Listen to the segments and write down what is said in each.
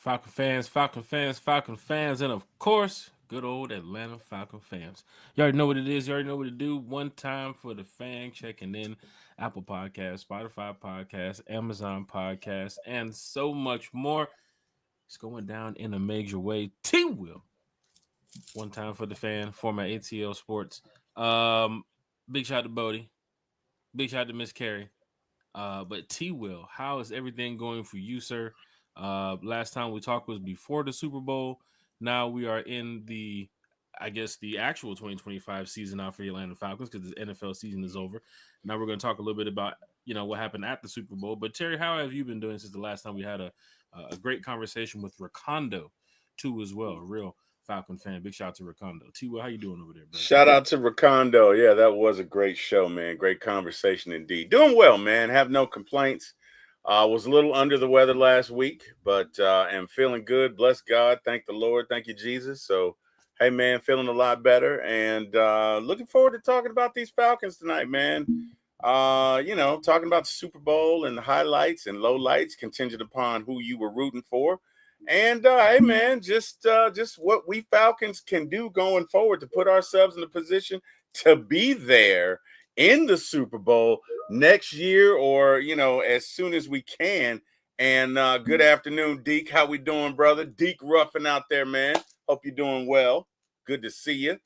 Falcon fans, and of course, good old Atlanta Falcon fans. You already know what it is. You already know what to do. One time for the fan checking in. Apple Podcast, Spotify Podcast, Amazon Podcast, and so much more. It's going down in a major way. T-Will. One time for the fan, former ATL Sports. Um, Big shout out to Bodie. Big shout out to Miss Carrie. But T Will, how is everything going for you, sir? Last time we talked was before the Super Bowl. Now we are in I guess, the actual 2025 season now for the Atlanta Falcons because the NFL season is over. Now we're going to talk a little bit about what happened at the Super Bowl. But Terry, how have you been doing since the last time we had a great conversation with Rakondo too as well, a real Falcon fan. Big shout out to Rakondo. T Will, how you doing over there, brother? Shout out to Rakondo. Yeah, that was a great show, man. Great conversation indeed. Doing well, man. Have no complaints. Was a little under the weather last week, but am feeling good. Bless God. Thank the Lord. Thank you, Jesus. So, hey, man, feeling a lot better. And looking forward to talking about these Falcons tonight, man. Talking about the Super Bowl and the highlights and lowlights contingent upon who you were rooting for. And hey, man, just what we Falcons can do going forward to put ourselves in a position to be there in the Super Bowl next year, or as soon as we can. And good afternoon, Deke. How we doing, brother? Deke Ruffin out there, man. Hope you're doing well. Good to see you.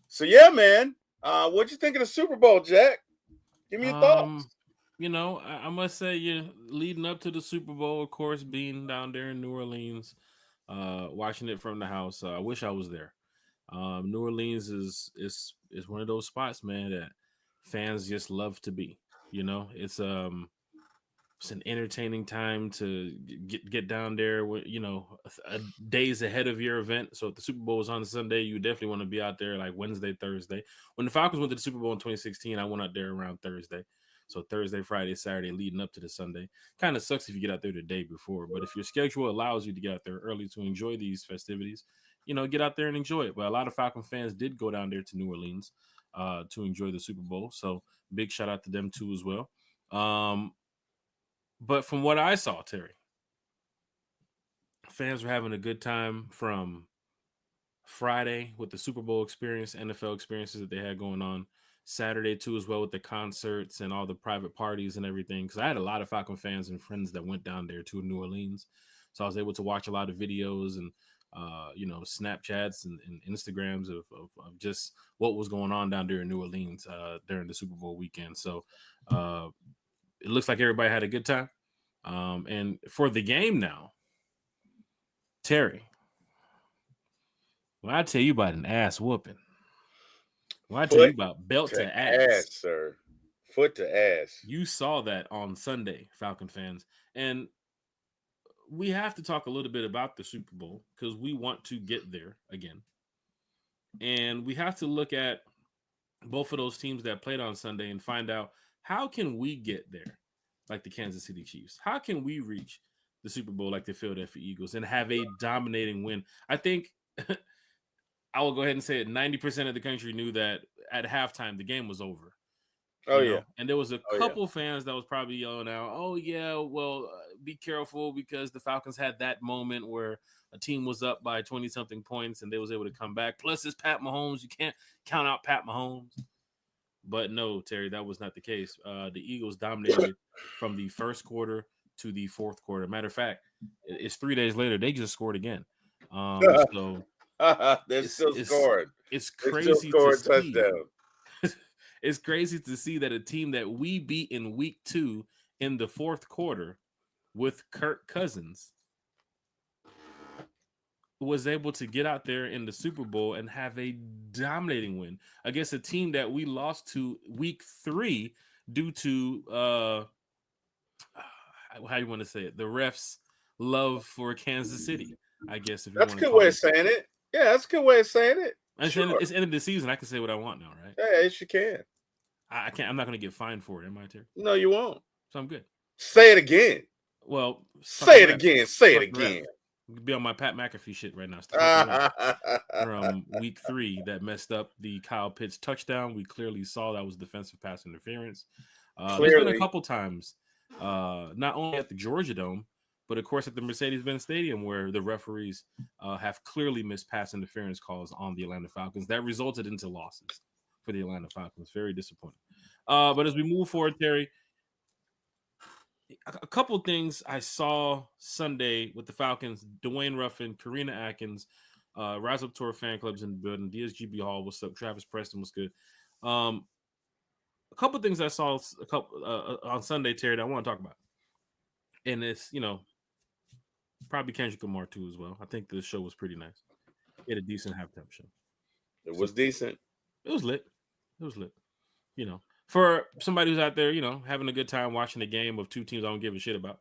So yeah, man. What'd you think of the Super Bowl, Jack? Give me your thoughts. I must say, leading up to the Super Bowl, of course, being down there in New Orleans, watching it from the house. I wish I was there. New Orleans is one of those spots, man, that fans just love to be. It's an entertaining time to get down there. Days ahead of your event. So if the Super Bowl is on Sunday, you definitely want to be out there like Wednesday, Thursday. When the Falcons went to the Super Bowl in 2016, I went out there around Thursday. So Thursday, Friday, Saturday, leading up to the Sunday. Kind of sucks if you get out there the day before, but if your schedule allows you to get out there early to enjoy these festivities, get out there and enjoy it. But a lot of Falcon fans did go down there to New Orleans to enjoy the Super Bowl. So big shout out to them too as well. But from what I saw, Terry, fans were having a good time from Friday with the Super Bowl experience, NFL experiences that they had going on. Saturday too, as well, with the concerts and all the private parties and everything. Because I had a lot of Falcon fans and friends that went down there to New Orleans, so I was able to watch a lot of videos and Snapchats and Instagrams of just what was going on down there in New Orleans during the Super Bowl weekend. So it looks like everybody had a good time. And for the game now, Terry, when I tell you about an ass whooping, when I tell you Foot about belt to to ass, sir. Foot to ass. you saw that on Sunday, Falcon fans. And we have to talk a little bit about the Super Bowl because we want to get there again. And we have to look at both of those teams that played on Sunday and find out how can we get there like the Kansas City Chiefs? How can we reach the Super Bowl like the Philadelphia Eagles and have a dominating win? I think I will go ahead and say it. 90% of the country knew that at halftime the game was over. Oh yeah. And there was a couple fans that was probably yelling out, "Oh yeah, well, be careful," because the Falcons had that moment where a team was up by 20 something points and they was able to come back. Plus, it's Pat Mahomes. You can't count out Pat Mahomes. But no, Terry, that was not the case. The Eagles dominated from the first quarter to the fourth quarter. Matter of fact, it's 3 days later. They just scored again. So they're still scoring. It's They're crazy still scoring to see. touchdowns. It's crazy to see that a team that we beat in week 2 in the fourth quarter with Kirk Cousins was able to get out there in the Super Bowl and have a dominating win against a team that we lost to week 3 due to how you want to say it, the refs' love for Kansas City, I guess. If you that's want a to good way of saying it. Yeah, that's a good way of saying it. Sure. It's end of the season. I can say what I want now, right? Yeah, yes, you can. I can't. I'm not going to get fined for it, am I, Terry? No, you won't. So I'm good. Say it again. Well, say it again. Say it again. Be on my Pat McAfee shit right now. From week 3 that messed up the Kyle Pitts touchdown. We clearly saw that was defensive pass interference. There's been a couple times, not only at the Georgia Dome, But of course, at the Mercedes-Benz Stadium, where the referees have clearly missed pass interference calls on the Atlanta Falcons, that resulted into losses for the Atlanta Falcons. Very disappointing. But as we move forward, Terry, a couple things I saw Sunday with the Falcons: Dwayne Ruffin, Karina Atkins, Rise Up Tour fan clubs in the building. DSGB Hall, what's up? Travis Preston, what's good? A couple things I saw on Sunday, Terry, that I want to talk about, and it's probably Kendrick Lamar too as well. I think the show was pretty nice. He had a decent halftime show. It was decent. It was lit. It was lit. For somebody who's out there, having a good time watching a game of two teams I don't give a shit about,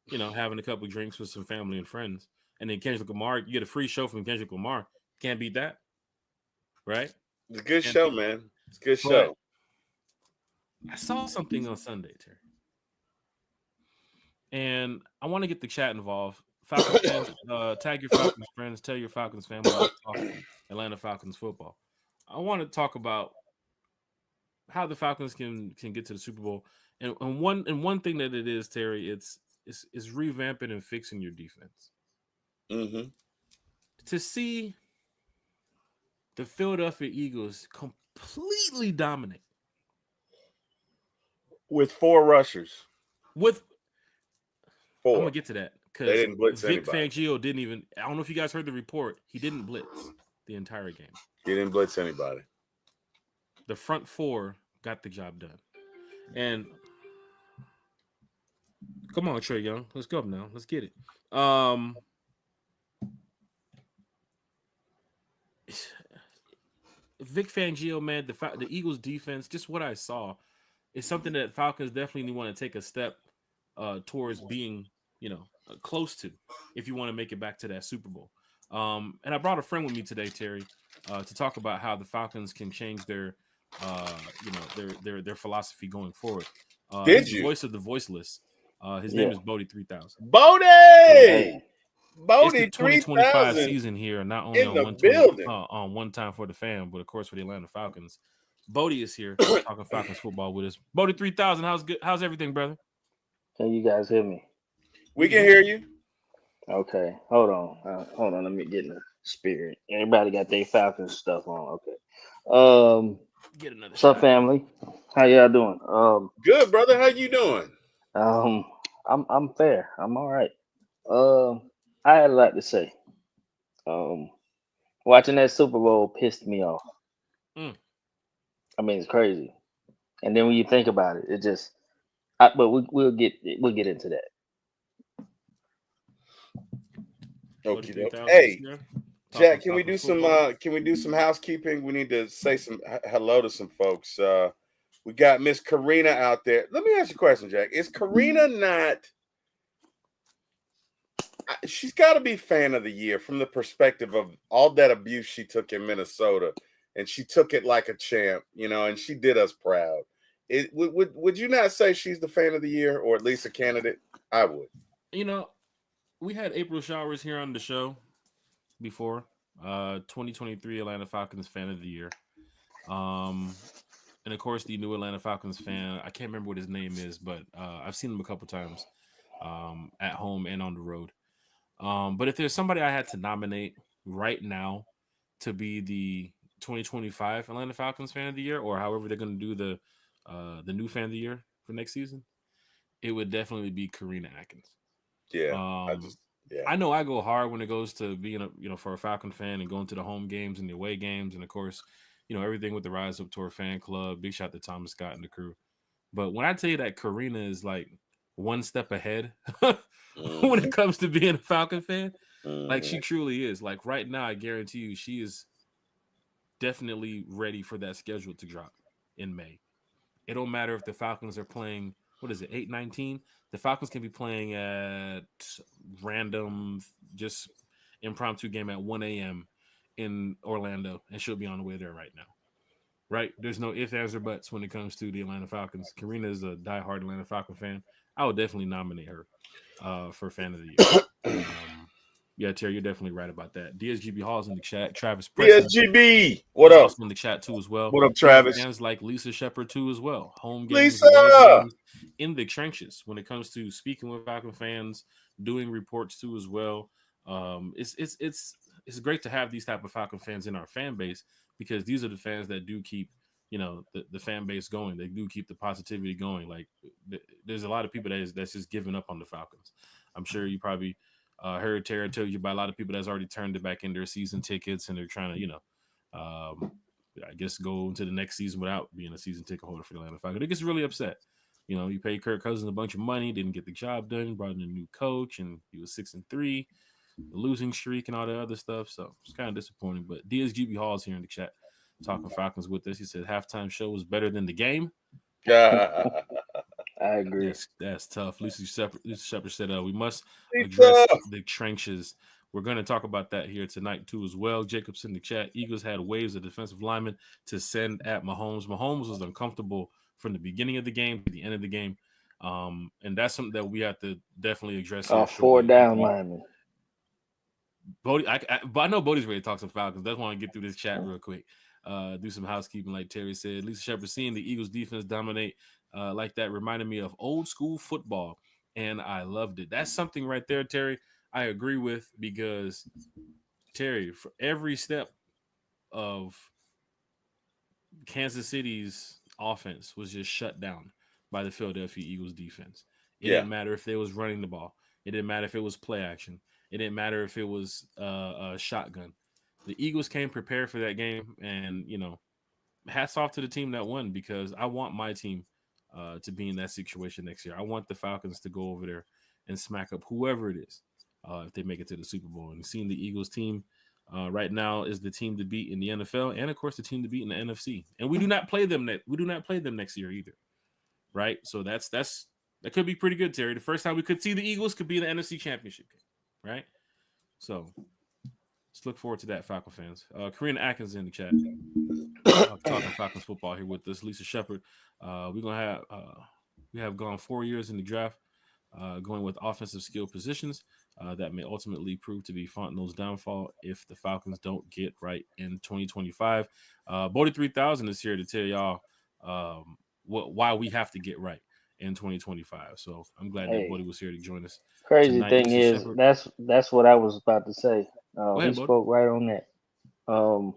having a couple drinks with some family and friends. And then Kendrick Lamar, you get a free show from Kendrick Lamar. Can't beat that. Right? It's a good show, man. It's a good show. I saw something on Sunday, Terry. And I want to get the chat involved. Falcons fans, tag your Falcons friends, tell your Falcons family about Atlanta Falcons football. I want to talk about how the Falcons can get to the Super Bowl, and one thing that it is, Terry, it's revamping and fixing your defense. Mm-hmm. To see the Philadelphia Eagles completely dominate with 4 rushers. With 4. I'm gonna get to that because Vic Fangio didn't even. I don't know if you guys heard the report. He didn't blitz the entire game. He didn't blitz anybody. The front 4 got the job done. And come on, Trey Young. Let's go now. Let's get it. Vic Fangio, man, the Eagles defense, just what I saw, is something that Falcons definitely want to take a step towards being, close to if you want to make it back to that Super Bowl. And I brought a friend with me today, Terry, to talk about how the Falcons can change their philosophy going forward. Did you? The voice of the voiceless. His name is Bodie 3000. Bodie! It's the 2025 season here, not only on One Time for the Fan, but of course for the Atlanta Falcons. Bodie is here talking Falcons football with us. Bodie 3000, how's everything, brother? Can you guys hear me? We can hear you. Okay, hold on. Let me get in the spirit. Everybody got their Falcons stuff on. Okay. Get another. What's up, family? How y'all doing? Good, brother. How you doing? I'm fair. I'm all right. I had a lot to say. Watching that Super Bowl pissed me off. I mean, it's crazy. And then when you think about it, it just. But we'll get into that. Okay. Hey, Jack, can we do some housekeeping? We need to say some hello to some folks. We got Miss Karina out there. Let me ask you a question, Jack. Is Karina not? She's got to be fan of the year from the perspective of all that abuse she took in Minnesota, and she took it like a champ, and she did us proud. Would you not say she's the fan of the year, or at least a candidate? I would. We had April Showers here on the show before. 2023 Atlanta Falcons fan of the year. And of course, the new Atlanta Falcons fan. I can't remember what his name is, but I've seen him a couple times at home and on the road. But if there's somebody I had to nominate right now to be the 2025 Atlanta Falcons fan of the year, or however they're going to do the new fan of the year for next season, it would definitely be Karina Atkins. Yeah, I know I go hard when it goes to being for a Falcon fan and going to the home games and the away games, and of course, everything with the Rise Up Tour fan club. Big shout to Thomas Scott and the crew. But when I tell you that Karina is like one step ahead when it comes to being a Falcon fan, like she truly is. Like right now, I guarantee you, she is definitely ready for that schedule to drop in May. It don't matter if the Falcons are playing. What is it, 8-19? The Falcons can be playing at random, just impromptu game at 1 a.m. in Orlando, and she'll be on the way there right now. Right? There's no ifs, ands, or buts when it comes to the Atlanta Falcons. Karina is a diehard Atlanta Falcon fan. I would definitely nominate her for fan of the year. Yeah, Terry, you're definitely right about that. DSGB Hall's in the chat. Travis Preston. DSGB, what up? In the chat too as well. What up, Travis? Fans like Lisa Shepard too as well. Home games, Lisa games in the trenches when it comes to speaking with Falcon fans, doing reports too as well. It's great to have these type of Falcon fans in our fan base because these are the fans that do keep the fan base going. They do keep the positivity going. Like there's a lot of people that's just giving up on the Falcons. I'm sure you probably heard Tara tell you about a lot of people that's already turned it back in their season tickets and they're trying to I guess go into the next season without being a season ticket holder for the Atlanta Falcons. They get really upset. You paid Kirk Cousins a bunch of money, didn't get the job done, brought in a new coach, and he was 6-3, the losing streak, and all that other stuff. So it's kind of disappointing. But DSGB Hall's here in the chat talking Falcons with us. He said halftime show was better than the game. I agree. That's tough. Lisa Shepard said we must address the trenches. We're going to talk about that here tonight too as well. Jacobs in the chat. Eagles had waves of defensive linemen to send at Mahomes. Mahomes was uncomfortable from the beginning of the game to the end of the game. And that's something that we have to definitely address here shortly. 4 down linemen. Bodie, but I know Bodie's ready to talk some Falcons. That's why I get through this chat real quick. Do some housekeeping, like Terry said. Lisa Shepard, seeing the Eagles defense dominate like that reminded me of old school football, and I loved it. That's something right there, Terry. I agree with because Terry, for every step of Kansas City's offense was just shut down by the Philadelphia Eagles defense. It didn't matter if they was running the ball. It didn't matter if it was play action. It didn't matter if it was a shotgun. The Eagles came prepared for that game, and hats off to the team that won because I want my team to be in that situation next year. I want the Falcons to go over there and smack up whoever it is if they make it to the Super Bowl. And seeing the Eagles team right now is the team to beat in the NFL, and of course the team to beat in the NFC. And we do not play them. We do not play them next year either, right? So that could be pretty good, Terry. The first time we could see the Eagles could be in the NFC Championship game, right? So let's look forward to that, Falcon fans. Karina Atkins in the chat. Talking Falcons football here with us. Lisa Shepard. We have gone 4 years in the draft, going with offensive skill positions that may ultimately prove to be Fontenot's downfall if the Falcons don't get right in 2025. Bodie 3000 is here to tell y'all why we have to get right in 2025. So I'm glad that Bodie was here to join us. Crazy tonight. thing Lisa is, Shepard. that's what I was about to say. Ahead, He spoke right on that. I'm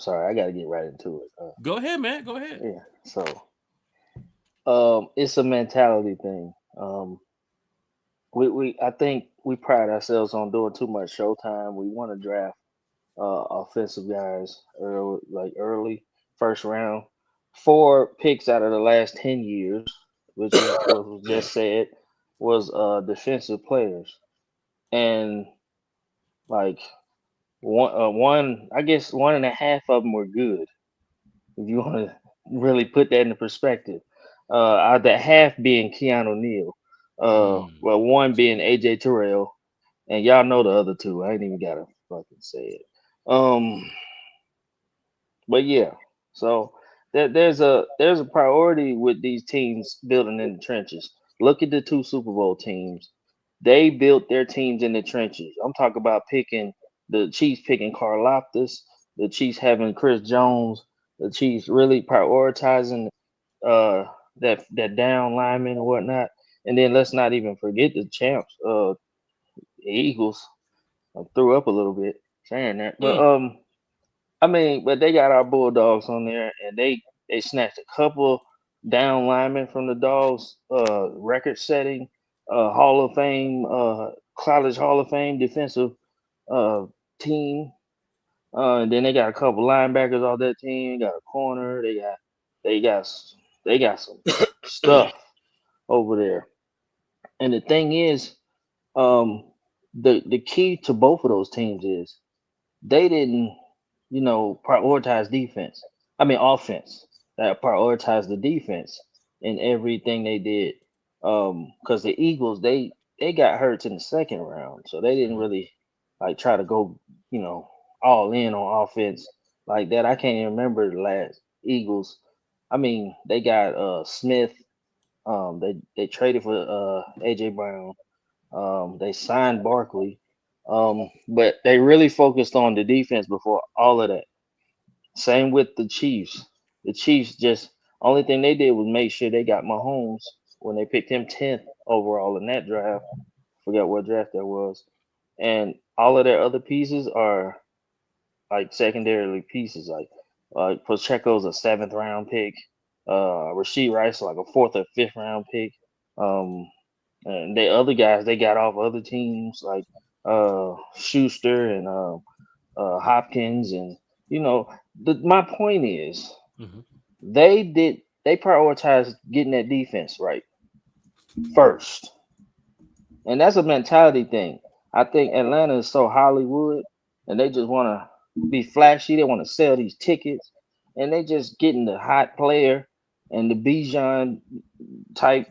sorry, I got to get right into it. Go ahead, man. Go ahead. Yeah. So, it's a mentality thing. I think we pride ourselves on doing too much showtime. We want to draft offensive guys early first round. 4 picks out of the last 10 years, which is what was just said, was defensive players, and like I guess 1.5 of them were good. If you want to really put that into perspective, the half being Keanu Neal, well, one being AJ Terrell, and y'all know the other 2. I ain't even gotta fucking say it. But yeah, so there's a priority with these teams building in the trenches. Look at the 2 Super Bowl teams. They built their teams in the trenches. I'm talking about the Chiefs picking Karlaftis, the Chiefs having Chris Jones, the Chiefs really prioritizing that down lineman and whatnot. And then let's not even forget the champs, the Eagles. I threw up a little bit saying that, but but they got our Bulldogs on there, and they snatched a couple down linemen from the Dogs, record-setting Hall of Fame, college Hall of Fame defensive team. And then they got a couple linebackers on that team. Got a corner. They got some stuff over there. And the thing is, the key to both of those teams is they didn't, prioritize defense. I mean offense. That prioritize the defense in everything they did. Because the Eagles they got hurt in the second round, so they didn't really try to go, all in on offense like that. I can't even remember the last Eagles. I mean, they got Smith. They traded for AJ Brown. They signed Barkley. But they really focused on the defense before all of that. Same with the Chiefs. The Chiefs just only thing they did was make sure they got Mahomes when they picked him 10th overall in that draft. Forgot what draft that was. And all of their other pieces are like secondarily pieces. Like Pacheco's a seventh round pick. Rasheed Rice like a fourth or fifth round pick. Um, and the other guys they got off other teams like Schuster and Hopkins, and you know my point is Mm-hmm. they prioritized getting that defense right first, and that's a mentality thing. I think Atlanta is so Hollywood, and they just want to be flashy. They want to sell these tickets, and they just getting the hot player and the Bijan type,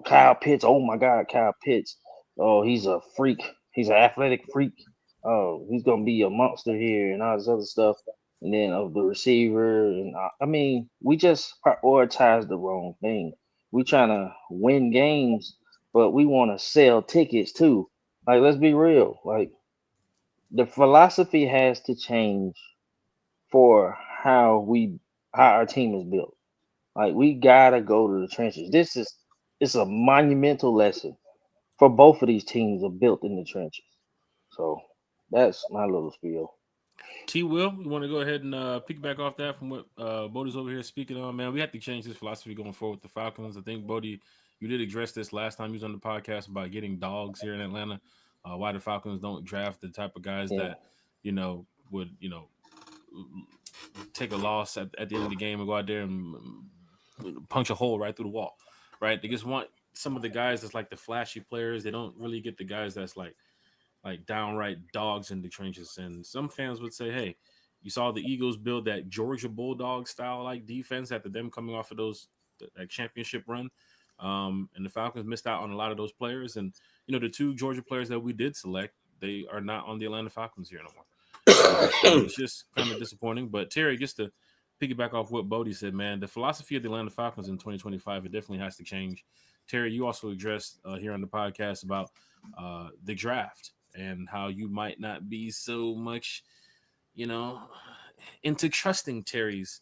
Kyle Pitts. Oh my God, Kyle Pitts. Oh, he's a freak. He's an athletic freak. Oh, he's gonna be a monster here and all this other stuff. And then of the receiver, and I mean, we just prioritize the wrong thing. We trying to win games, but we want to sell tickets too. Like, let's be real. Like, the philosophy has to change for how our team is built. Like, we gotta go to the trenches. It's a monumental lesson for both of these teams are built in the trenches. So that's my little spiel. T. Will, you want to go ahead and piggyback off that from what Bodie's over here speaking on? Man, we have to change this philosophy going forward with the Falcons. I think Bodie, you did address this last time you was on the podcast about getting dogs here in Atlanta. Why the Falcons don't draft the type of guys Yeah. that would take a loss at the end of the game and go out there and punch a hole right through the wall, right? They just want some of the guys that's like the flashy players. They don't really get the guys that's like downright dogs in the trenches. And some fans would say, hey, you saw the Eagles build that Georgia Bulldog style like defense after them coming off of that championship run. And the Falcons missed out on a lot of those players. And, the two Georgia players that we did select, they are not on the Atlanta Falcons here no more. So it's just kind of disappointing. But Terry, just to piggyback off what Bodie said, man, the philosophy of the Atlanta Falcons in 2025, it definitely has to change. Terry, you also addressed here on the podcast about the draft and how you might not be so much, into trusting Terry's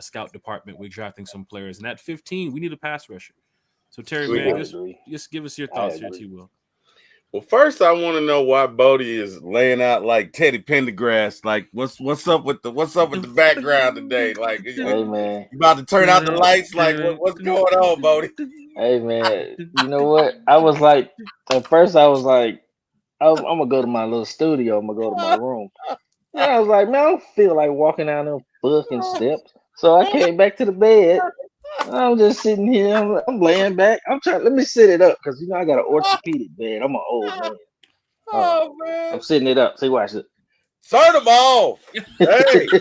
scout department with drafting some players. And at 15, we need a pass rusher. So Terry, We man, I do. agree. just give us your I thoughts here, agree. T. Will. Well, first I want to know why Bodie is laying out like Teddy Pendergrass. Like, what's up with the background today? Like, Hey man, you about to turn out the lights? Like, what's going on, Bodie? hey man. You know what? I was like, at first I was like, I'm gonna go to my little studio. I'm gonna go to my room. And I was like, man, I don't feel like walking down them fucking steps. So I came back to the bed. I'm just sitting here. I'm laying back. I'm trying. Let me sit it up because I got an orthopedic bed. I'm an old man. Hold on. Oh I'm man, sitting it up. See, watch it. turn them off. Hey, turn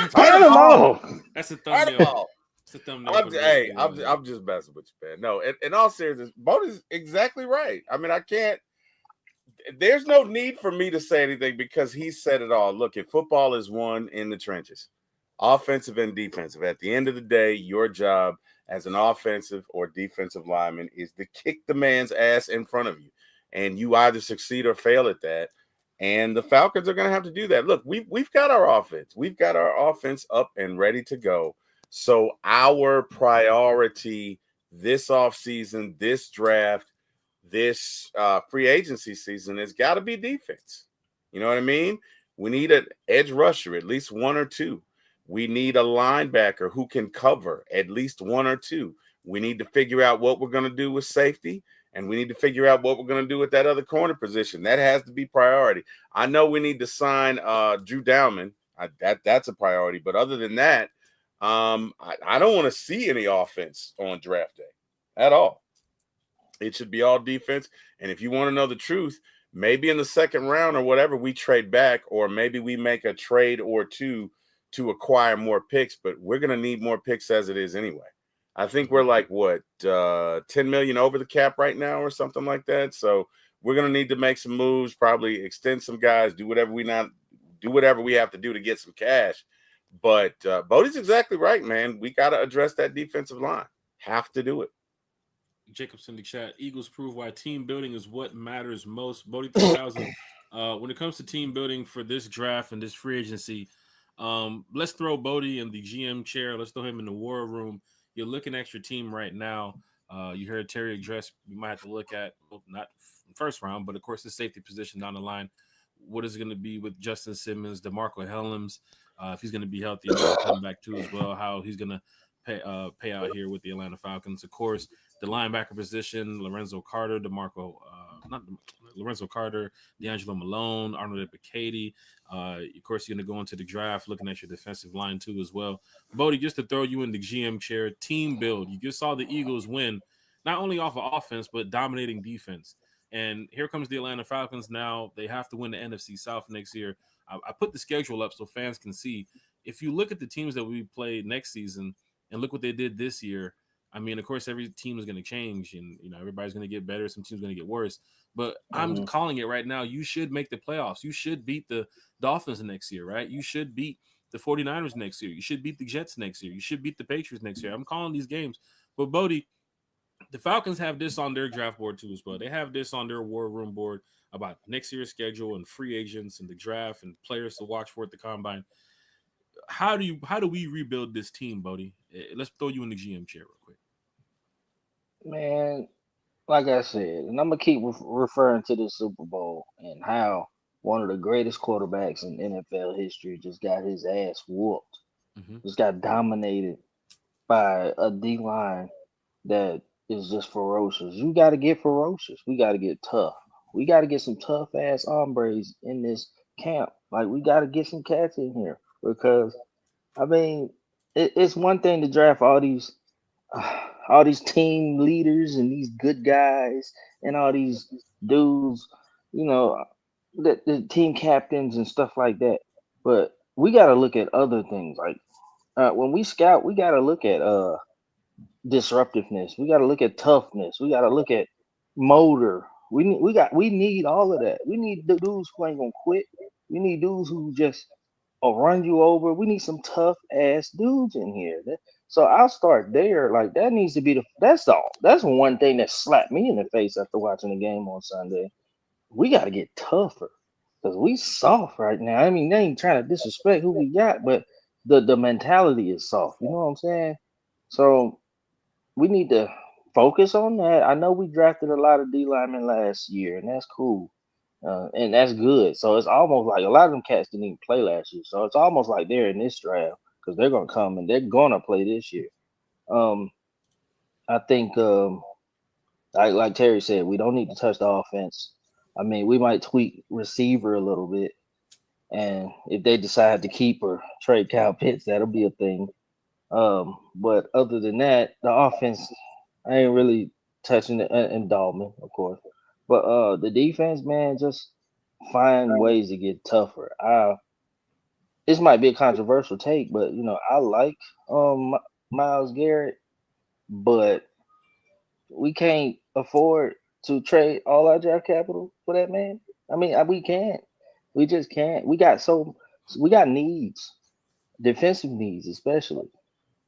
Turn them them off. off. That's a Turn them thumbnail. off. It's a thumbnail for the rest of the I'm just messing with you, man. No, in all seriousness, Bodie's exactly right. I mean, I can't. There's no need for me to say anything because he said it all. Look, if football is won in the trenches, offensive and defensive. At the end of the day, your job as an offensive or defensive lineman is to kick the man's ass in front of you. And you either succeed or fail at that. And the Falcons are going to have to do that. Look, we've got our offense. We've got our offense up and ready to go. So our priority this offseason, this draft, this free agency season has got to be defense. You know what I mean? We need an edge rusher, at least one or two. We need a linebacker who can cover at least one or two. We need to figure out what we're going to do with safety, and we need to figure out what we're going to do with that other corner position. That has to be priority. I know we need to sign Drew Dowman. That's a priority. But other than that, I don't want to see any offense on draft day at all. It should be all defense. And if you want to know the truth, maybe in the second round or whatever, we trade back, or maybe we make a trade or two to acquire more picks, but we're going to need more picks as it is anyway. I think we're like, 10 million over the cap right now or something like that. So we're going to need to make some moves, probably extend some guys, do whatever we have to do to get some cash. But Bodie's exactly right, man. We got to address that defensive line. Have to do it. Jacobs in the chat. Eagles prove why team building is what matters most. Bodie 3000. When it comes to team building for this draft and this free agency, let's throw Bodie in the GM chair. Let's throw him in the war room. You're looking at your team right now. You heard Terry address. We might have to look at not first round, but of course the safety position down the line. What is going to be with Justin Simmons, DeMarco Helms, if he's going to be healthy enough to come back too as well? How he's going to pay out here with the Atlanta Falcons? Of course, the linebacker position: Lorenzo Carter, not Lorenzo Carter, D'Angelo Malone, Arnold Ebiketie. Of course, you're going to go into the draft looking at your defensive line too as well. Bodie, just to throw you in the GM chair, team build. You just saw the Eagles win, not only off of offense but dominating defense. And here comes the Atlanta Falcons now. They have to win the NFC South next year. I put the schedule up so fans can see. If you look at the teams that we play next season and look what they did this year, I mean, of course, every team is going to change, and everybody's going to get better. Some teams are going to get worse. But I'm calling it right now. You should make the playoffs. You should beat the Dolphins next year, right? You should beat the 49ers next year. You should beat the Jets next year. You should beat the Patriots next year. I'm calling these games. But Bodie, the Falcons have this on their draft board too as well. They have this on their war room board about next year's schedule and free agents and the draft and players to watch for at the combine. How do we rebuild this team, Bodie? Let's throw you in the GM chair real quick. Man, like I said, and I'm gonna keep referring to the Super Bowl and how one of the greatest quarterbacks in NFL history just got his ass whooped, Mm-hmm. just got dominated by a D line that is just ferocious. You got to get ferocious. We got to get tough. We got to get some tough ass hombres in this camp. Like we got to get some cats in here because I mean, it's one thing to draft all these team leaders and these good guys and all these dudes, you know, the team captains and stuff like that. But we got to look at other things. Like when we scout, we got to look at disruptiveness. We got to look at toughness. We got to look at motor. We need all of that. We need the dudes who ain't gonna quit. We need dudes who just will run you over. We need some tough ass dudes in here. So I'll start there. Like that needs to be that's all. That's one thing that slapped me in the face after watching the game on Sunday. We got to get tougher because we soft right now. I mean, they ain't trying to disrespect who we got, but the mentality is soft. You know what I'm saying? So we need to focus on that. I know we drafted a lot of D linemen last year, and that's cool, and that's good. So it's almost like a lot of them cats didn't even play last year. So it's almost like they're in this draft because they're gonna come and they're gonna play this year. Um, I think, like Terry said, we don't need to touch the offense. I mean, we might tweak receiver a little bit, and if they decide to keep or trade Cal Pitts, that'll be a thing. But other than that, the offense, I ain't really touching it. And Dalman, of course. But the defense, man, just find ways to get tougher. This might be a controversial take, but I like Miles Garrett, but we can't afford to trade all our draft capital for that man. I mean, we can't. We just can't. We got needs, defensive needs especially.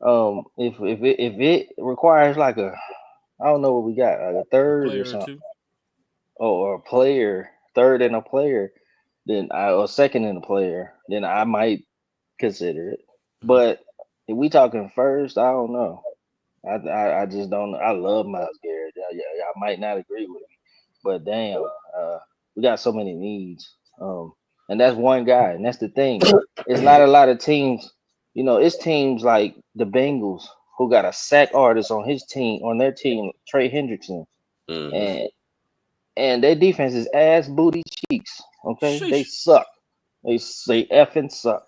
If it requires like I don't know what we got, like a A third or player or something, two. or a player, third and a player, or second and a player, then I might consider it. Mm-hmm. But if we talking first, I don't know. I just don't. I love Miles Garrett. Yeah, I might not agree with me, but damn, we got so many needs. And that's one guy, and that's the thing. It's not a lot of teams. It's teams like the Bengals who got a sack artist on their team, Trey Hendrickson, Mm-hmm. and their defense is ass booty cheeks. Okay, they Sheesh. suck. They effing suck.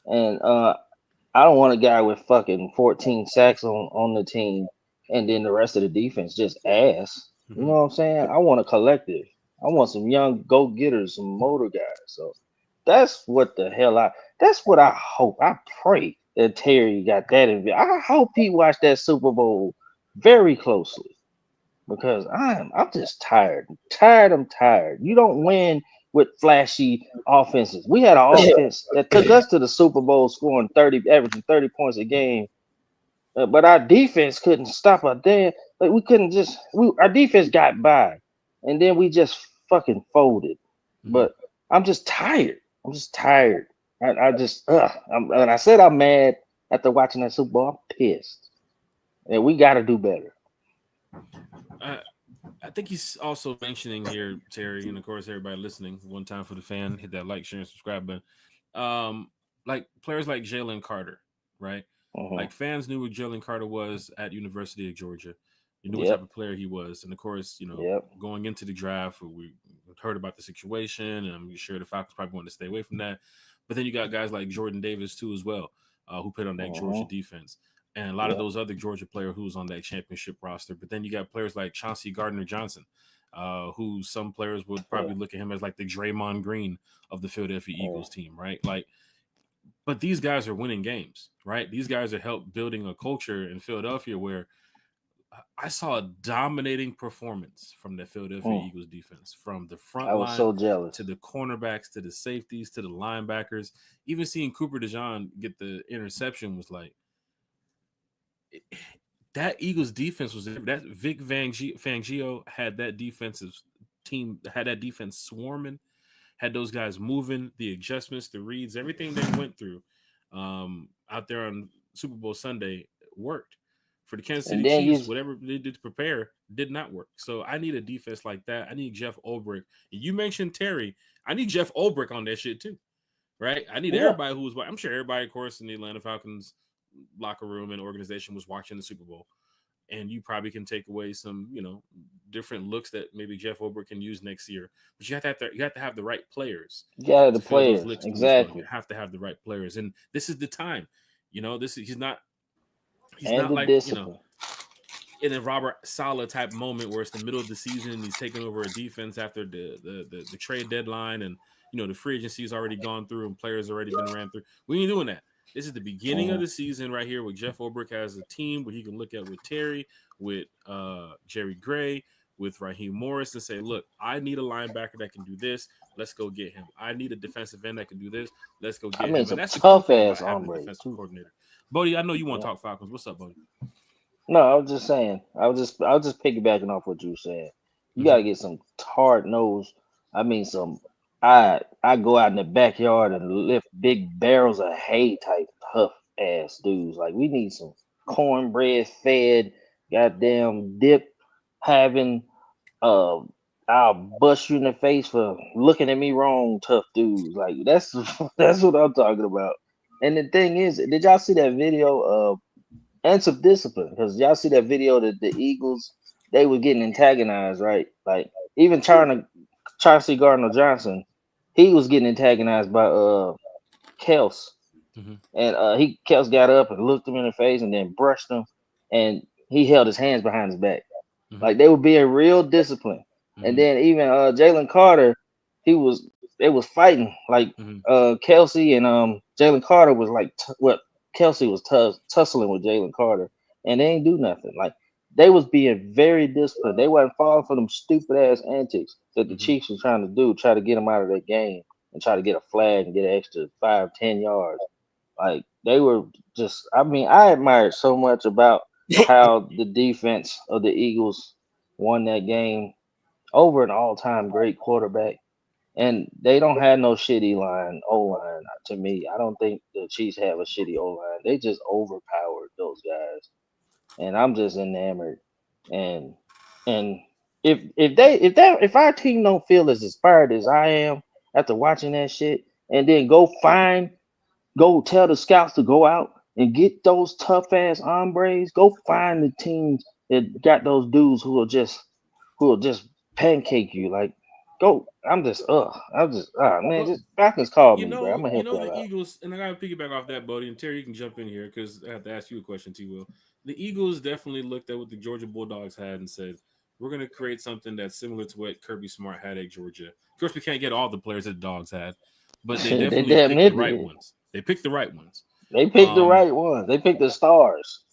And I don't want a guy with fucking 14 sacks on the team, and then the rest of the defense just ass. You Mm-hmm. know what I'm saying? I want a collective. I want some young go getters, some motor guys. So that's what the hell That's what I hope. I pray that Terry got that in. I hope he watched that Super Bowl very closely because I'm just tired. I'm tired. You don't win with flashy offenses. We had an offense that took us to the Super Bowl scoring 30, averaging 30 points a game. But our defense couldn't stop a damn. Like we couldn't just. Our defense got by, and then we just fucking folded. Mm-hmm. But I'm just tired. I'm just tired. I just. And I said I'm mad after watching that Super Bowl. I'm pissed, and we got to do better. I think he's also mentioning here, Terry, and of course everybody listening. One time for the fan, hit that like, share, and subscribe button. Like players like Jalen Carter, right? Mm-hmm. Like fans knew what Jalen Carter was at University of Georgia. You knew what type Yep. of player he was, and of course, Yep. going into the draft, we heard about the situation, and I'm sure the Falcons probably wanted to stay away from that. But then you got guys like Jordan Davis too, as well, who played on that Georgia Mm-hmm. defense and a lot of Yep. those other Georgia players who was on that championship roster. But then you got players like Chauncey Gardner Johnson, who some players would Yeah. probably look at him as like the Draymond Green of the Philadelphia Yeah. Eagles team, right? Like, but these guys are winning games, right? These guys are help building a culture in Philadelphia where I saw a dominating performance from the Philadelphia Mm. Eagles defense, from the front I was line so to jealous. the cornerbacks to the safeties to the linebackers. Even seeing Cooper DeJean get the interception was like, that Eagles defense was that Fangio had that defensive team, had that defense swarming, had those guys moving, the adjustments, the reads, everything they went through out there on Super Bowl Sunday worked. For the Kansas And City then you Chiefs, whatever they did to prepare did not work. So I need a defense like that. I need Jeff Ulbrich. You mentioned Terry. I need Jeff Ulbrich on that shit too, right? I need yeah. everybody who's. I'm sure everybody, of course, in the Atlanta Falcons locker room and organization was watching the Super Bowl, and you probably can take away some, different looks that maybe Jeff Ulbrich can use next year. But you have to have the right players You got the to fill those players. licks too as well. You Exactly. have to have the right players, and this is the time. This is he's And not the like discipline. in a Robert Saleh type moment where it's the middle of the season and he's taking over a defense after the trade deadline, and the free agency has already gone through and players already been ran through. We ain't doing that. This is the beginning of Mm-hmm. the season right here, where Jeff Ulbrich has a team where he can look at with Terry, with Jerry Gray, with Raheem Morris, and say, look, I need a linebacker that can do this. Let's go get him. I need a defensive end that can do this. Let's go I get mean, him. And some that's the cool tough thing about ass having a hombres defensive too. coordinator. Bodie, I know you want to Yeah. talk Falcons. What's up, Bodie? No, I was just saying. I was just piggybacking off what you said. You Mm-hmm. gotta get some hard nose. I mean, some. I go out in the backyard and lift big barrels of hay type tough ass dudes. Like we need some cornbread fed, goddamn dip having. Uh, I'll bust you in the face for looking at me wrong, tough dudes. Like that's that's what I'm talking about. And the thing is, did y'all see that video? And some discipline because y'all see that video that the Eagles they were getting antagonized, right? Like even Chauncey Gardner Johnson, he was getting antagonized by Kels, Mm-hmm. and Kels got up and looked him in the face and then brushed him, and he held his hands behind his back. Mm-hmm. Like they were being real disciplined. And Mm-hmm. then even Jalen Carter, he was they was fighting. Like Mm-hmm. Kelsey and Jalen Carter was like what Kelsey was tussling with Jalen Carter, and they ain't do nothing. Like they was being very disciplined. They wasn't falling for them stupid ass antics that the Mm-hmm. Chiefs was trying to do, try to get them out of that game and try to get a flag and get an extra 5-10 yards. Like they were just. I mean, I admired so much about how the defense of the Eagles won that game over an all-time great quarterback. And they don't have no shitty O line to me. I don't think the Chiefs have a shitty O line. They just overpowered those guys, and I'm just enamored. And and if our team don't feel as inspired as I am after watching that shit, and then go tell the scouts to go out and get those tough ass hombres. Go find the teams that got those dudes who will just pancake you. Like, go. I'm just man. Well, Just Falcons called me, bro. I'm gonna help the y'all out. Eagles, and I gotta piggyback off that, Bodie, and Terry, you can jump in here because I have to ask you a question, T. Will. The Eagles definitely looked at what the Georgia Bulldogs had and said, "We're gonna create something that's similar to what Kirby Smart had at Georgia." Of course, we can't get all the players that the Dogs had, but they They definitely damn picked near the right did. ones. They picked the right ones. They picked the Um, right ones. They picked the stars.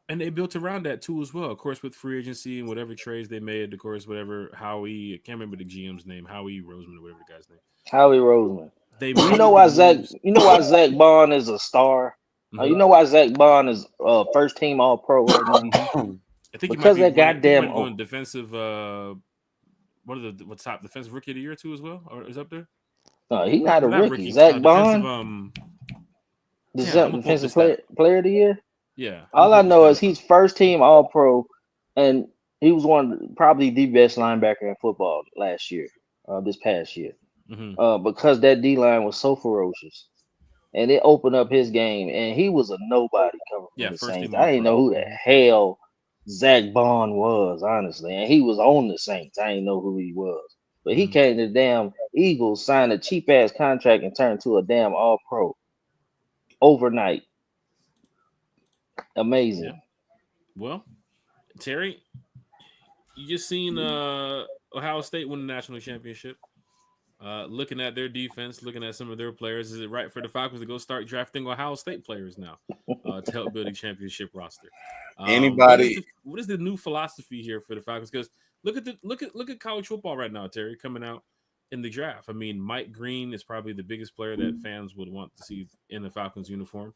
and they built around that too as well. Of course, with free agency and whatever trades they made, of course, whatever Howie, I can't remember the GM's name, Howie Roseman or whatever the guy's name. Howie Roseman. They You know made the why Zach? moves. You know why Zach Bond is a star? You Hmm. know why Zach Bond is first team All Pro right now? Hmm. I think he might Because be that going. I think he might goddamn be going defensive. One of the what's top defensive rookie of the year too as well, or is up there? he's not a Not rookie. rookie. Zach Defensive. Bond, Damn, I'm gonna pull up the defensive stat. player of the year. Yeah, I'm All gonna pull I up the know stat is up. he's first team All Pro, and He was probably the best linebacker in football last year, this past year, because that D line was so ferocious, and it opened up his game. And he was a nobody coming from Yeah, the first Saints. team I All didn't know Pro. who the hell Zach Bond was, honestly, and he was on the Saints. I didn't know who he was, but he came to the damn Eagles, signed a cheap ass contract, and turned to a damn All Pro overnight. Amazing. Yeah. Well, Terry, you just seen Ohio State win the national championship. Looking at their defense, looking at some of their players, is it right for the Falcons to go start drafting Ohio State players now to help build a championship roster? Anybody? What is the new philosophy here for the Falcons? Because look at college football right now, Terry, coming out in the draft. I mean, Mike Green is probably the biggest player that fans would want to see in the Falcons uniform.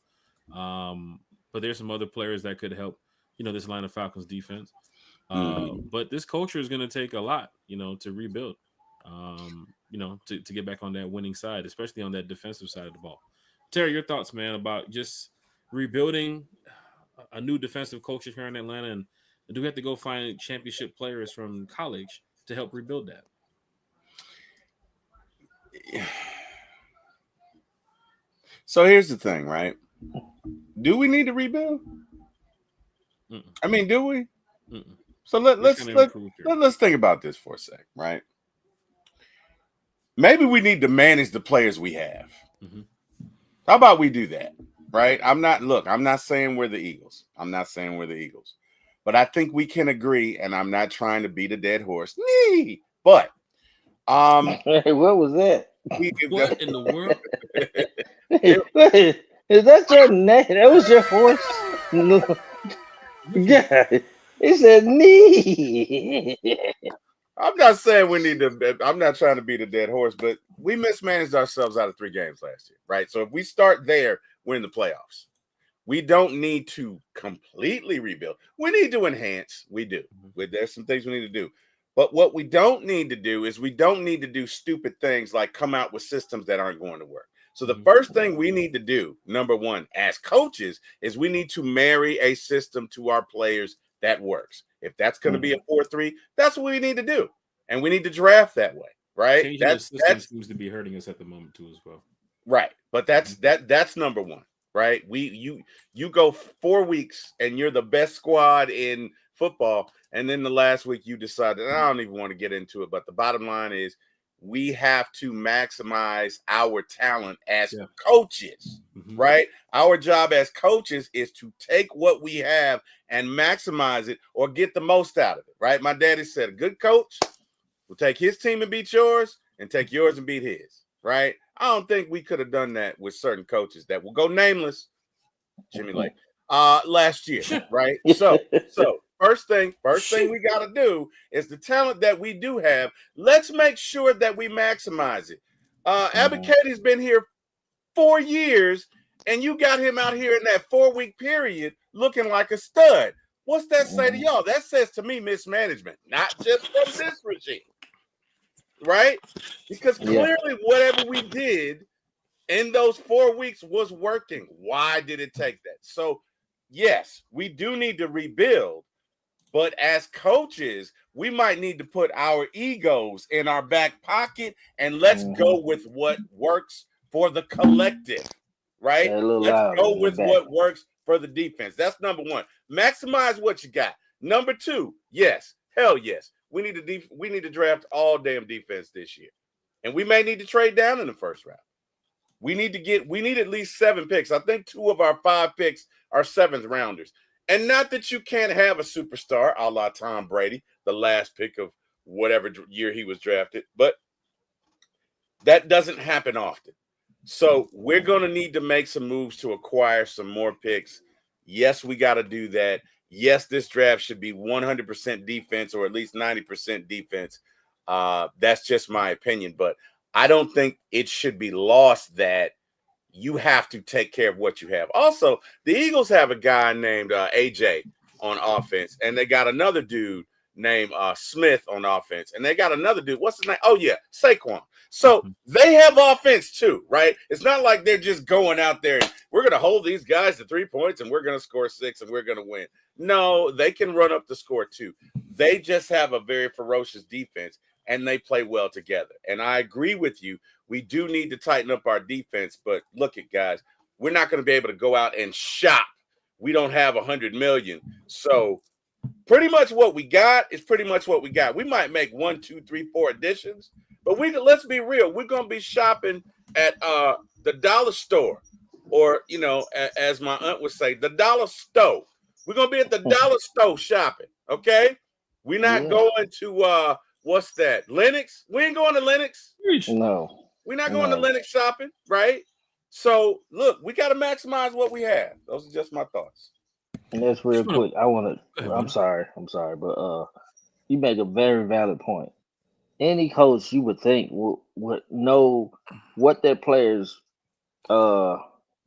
But there's some other players that could help, this Atlanta Falcons defense. But this culture is going to take a lot, to rebuild. To get back on that winning side, especially on that defensive side of the ball. Terry, your thoughts, man, about just rebuilding a new defensive culture here in Atlanta, and do we have to go find championship players from college to help rebuild that? So here's the thing, right? Do we need to rebuild? Mm-mm. I mean, do we? Mm-mm. So let's think about this for a sec, right? Maybe we need to manage the players we have. Mm-hmm. How about we do that, right? I'm not saying we're the Eagles. But I think we can agree, and I'm not trying to beat a dead horse. But Hey, what was that? What in the world? Is that your name? That was your horse? No. God, it said knee. I'm not saying we need to. I'm not trying to beat a dead horse, but we mismanaged ourselves out of 3 games last year, right? So if we start there, we're in the playoffs. We don't need to completely rebuild. We need to enhance. We do. There's some things we need to do. But what we don't need to do is we don't need to do stupid things like come out with systems that aren't going to work. So the first thing we need to do, number one, as coaches, is we need to marry a system to our players that works. If that's going to be a 4-3, that's what we need to do. And we need to draft that way, right? Changing the system seems to be hurting us at the moment too as well. Right. But that's number one, right? You go 4 weeks and you're the best squad in football, and then the last week you decided, I don't even want to get into it, but the bottom line is we have to maximize our talent as coaches, right? Our job as coaches is to take what we have and maximize it or get the most out of it, right? My daddy said a good coach will take his team and beat yours and take yours and beat his, right? I don't think we could have done that with certain coaches that will go nameless. Jimmy Lake, last year, right? So first thing we got to do is the talent that we do have. Let's make sure that we maximize it. Abicati's been here 4 years, and you got him out here in that 4-week period looking like a stud. What's that say to y'all? That says to me mismanagement, not just from this regime, right? Because clearly whatever we did in those 4 weeks was working. Why did it take that? So, yes, we do need to rebuild, but as coaches, we might need to put our egos in our back pocket and let's go with what works for the collective, right? Let's go with what works for the defense. That's number one. Maximize what you got. Number two, yes, hell yes. We need to draft all damn defense this year. And we may need to trade down in the first round. We need at least 7 picks. I think 2 of our 5 picks are 7th rounders. And not that you can't have a superstar a la Tom Brady, the last pick of whatever year he was drafted, but that doesn't happen often. So we're going to need to make some moves to acquire some more picks. Yes, we got to do that. Yes, this draft should be 100% defense or at least 90% defense. That's just my opinion, but I don't think it should be lost that you have to take care of what you have. Also, the Eagles have a guy named AJ on offense, and they got another dude named Smith on offense, and they got another dude. What's his name? Oh yeah, Saquon. So they have offense too, right? It's not like they're just going out there and we're going to hold these guys to 3 points and we're going to score 6 and we're going to win. No, they can run up the score too. They just have a very ferocious defense and they play well together. And I agree with you. We do need to tighten up our defense, but look at guys, we're not going to be able to go out and shop. We don't have 100 million. So pretty much what we got is pretty much what we got. We might make 1, 2, 3, 4 additions, but let's be real. We're gonna be shopping at the dollar store, or as my aunt would say, the dollar store. We're gonna be at the dollar store shopping. Okay, we're not going to what's that? Lennox? We ain't going to Lennox. No, we're not going to Lennox shopping, right? So look, we got to maximize what we have. Those are just my thoughts. And that's real quick. I'm sorry, but you make a very valid point. Any coach you would think would know what their players'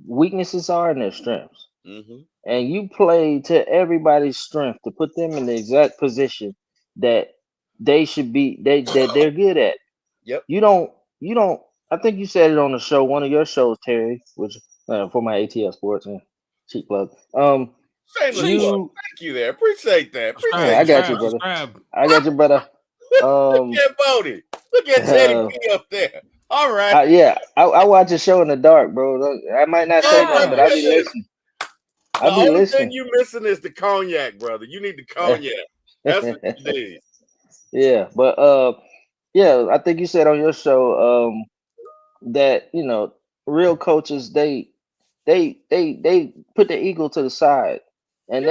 weaknesses are and their strengths, and you play to everybody's strength to put them in the exact position that they should be. That they're good at. Yep. You don't. I think you said it on the show, one of your shows, Terry, which for my ATL Sports and cheap plug. Thank you there. Appreciate that. I got you, brother. I got you, brother. Look at Bodie. Look at Teddy P up there. All right. I watch a show in the dark, bro. I might not say nothing, but I'll be listening. The only thing you missing is the cognac, brother. You need the cognac. That's what you need. Yeah, but I think you said on your show that real coaches they put the ego to the side and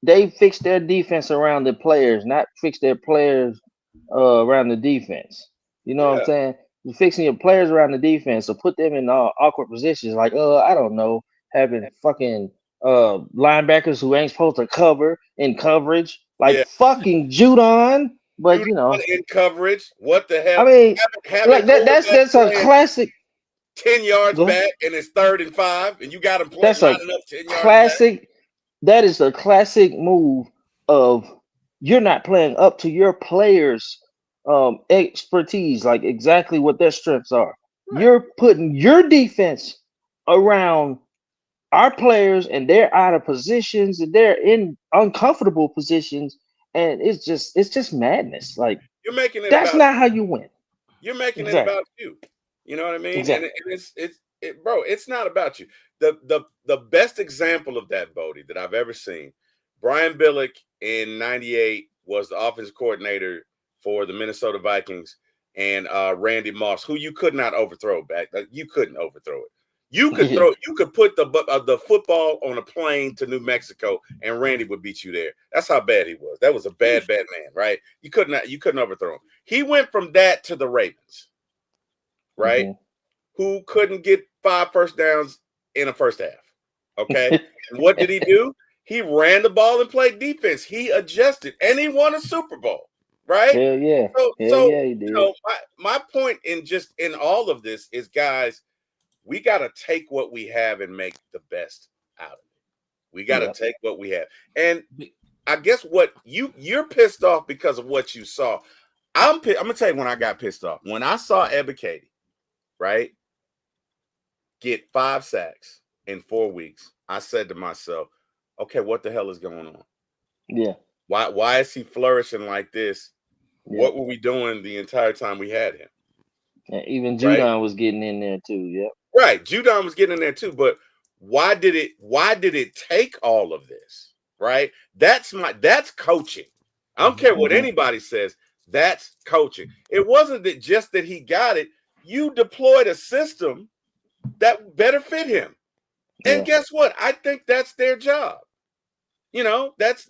they fix their defense around the players, not fix their players around the defense. You know what I'm saying? You're fixing your players around the defense, so put them in awkward positions, like I don't know, having fucking linebackers who ain't supposed to cover in coverage, like fucking Judon. But in coverage, what the hell? I mean, like that's a classic. 10 yards back, and it's 3rd and 5, and you got them lining up 10 yards classic. Back. That is a classic move of you're not playing up to your players' expertise, like exactly what their strengths are. Right. You're putting your defense around our players, and they're out of positions, and they're in uncomfortable positions, and it's just madness. Like you're making it. That's not how you win. You're making it about you. You know what I mean? Exactly. And bro, it's not about you. The best example of that, Bodie, that I've ever seen, Brian Billick in '98 was the offensive coordinator for the Minnesota Vikings, and Randy Moss, who you could not overthrow back. You couldn't overthrow it. You could you could put the football on a plane to New Mexico, and Randy would beat you there. That's how bad he was. That was a bad man, right? You couldn't overthrow him. He went from that to the Ravens, right? Who couldn't get 5 first downs in a first half. Okay. And what did he do? He ran the ball and played defense. He adjusted and he won a Super Bowl. Right? Hell yeah. So he did. My point in all of this is, guys, we got to take what we have and make the best out of it. We got to take what we have. And I guess what you're pissed off because of what you saw. I'm gonna tell you when I got pissed off. When I saw Ebiketie, right, get 5 sacks in 4 weeks, I said to myself, okay, what the hell is going on? Yeah. Why is he flourishing like this? Yeah. What were we doing the entire time we had him? And even Judon was getting in there too. Yeah. Right. Judon was getting in there too. But why did it take all of this? Right. That's coaching. I don't care what anybody says. That's coaching. It wasn't just that he got it. You deployed a system that better fit him. And guess what? I think that's their job. You know, that's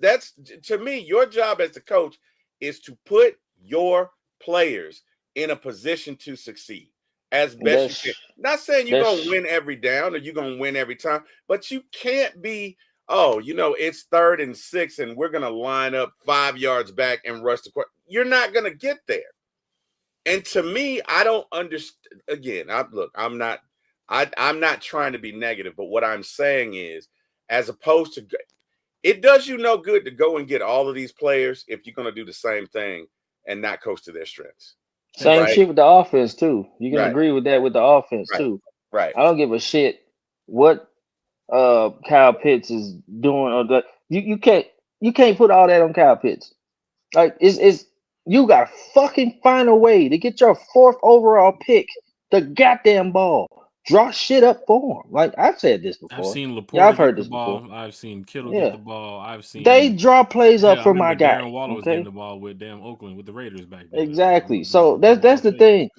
to me, your job as the coach is to put your players in a position to succeed as best you can. Not saying you're going to win every down or you're going to win every time, but you can't be, it's 3rd and 6 and we're going to line up 5 yards back and rush the court. You're not going to get there. And to me, I don't understand. Again, I'm not trying to be negative, but what I'm saying is, as opposed to, it does you no good to go and get all of these players if you're going to do the same thing and not coach to their strengths. Same Right, shit with the offense too. You can right, agree with that with the offense right, too. right. I don't give a shit what Kyle Pitts is doing or the you can't put all that on Kyle Pitts. Like it's you gotta fucking find a way to get your fourth overall pick the goddamn ball. Draw shit up for him. Like I've said this I've before. seen Yeah, I've Laporta get heard the this before. ball. I've seen Kittle get Yeah. the ball. I've They seen draw plays up hell. I for my remember guy. Darren Waller was getting Okay. the ball with damn Oakland with the Raiders back then. Exactly. With So the that's the Las thing.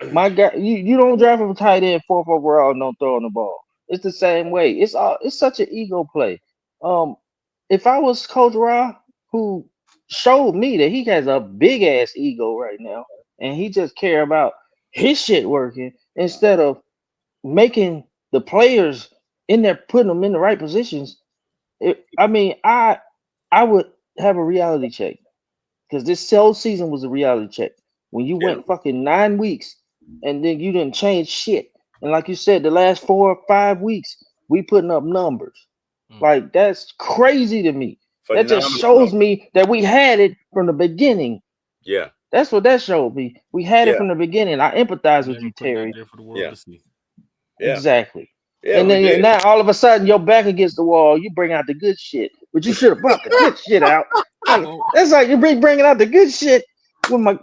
Vegas. My guy, you don't draft him a tight end fourth overall and don't throw on the ball. It's the same way. It's such an ego play. Um, if I was Coach Ra, who showed me that he has a big ass ego right now, and he just care about his shit working instead of making the players in there, putting them in the right positions. I mean, I would have a reality check because this whole season was a reality check. When you Yeah, went fucking 9 weeks and then you didn't change shit, and like you said, the last 4 or 5 weeks we putting up numbers. Mm. Like that's crazy to me. That just phenomenal shows number. me that we had it from the beginning. Yeah, That's what that showed me. We had it yeah, from the beginning. I empathize with Never you, put that Terry. there for the world yeah, to see. yeah, Exactly. yeah. And We then did. now all of a sudden you're back against the wall. You bring out the good shit, but you should have brought the good shit out. Like Well, that's like you bringing out the good shit with my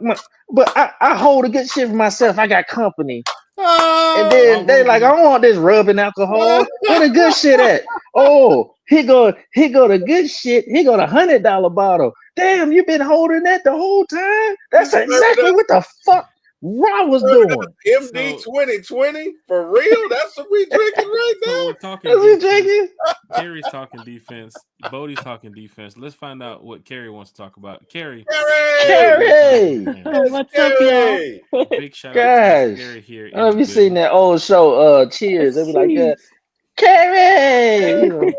but I hold the good shit for myself. I got company. And I'll then they roll with like, it. I don't want this rubbing alcohol. Where the good shit at? Oh, he go the good shit. He go the $100 bottle. Damn, you been holding that the whole time? That's Just serving exactly up, what the fuck Ron was serving up doing. MD So 2020 for real. That's what we drinking right so we're now. talking That's what defense. drinking. Carrie's talking defense. Bodie's talking defense. Let's find out what Carrie wants to talk about. Carrie, Carrie, Gary, welcome to the Carrie. fam. Oh, it's what's up, y'all? Gary. Big shout out to Miss Gosh. Carrie here I don't know in if the you seen building. that old show, Cheers. They be like, Sheesh. Carrie. You know.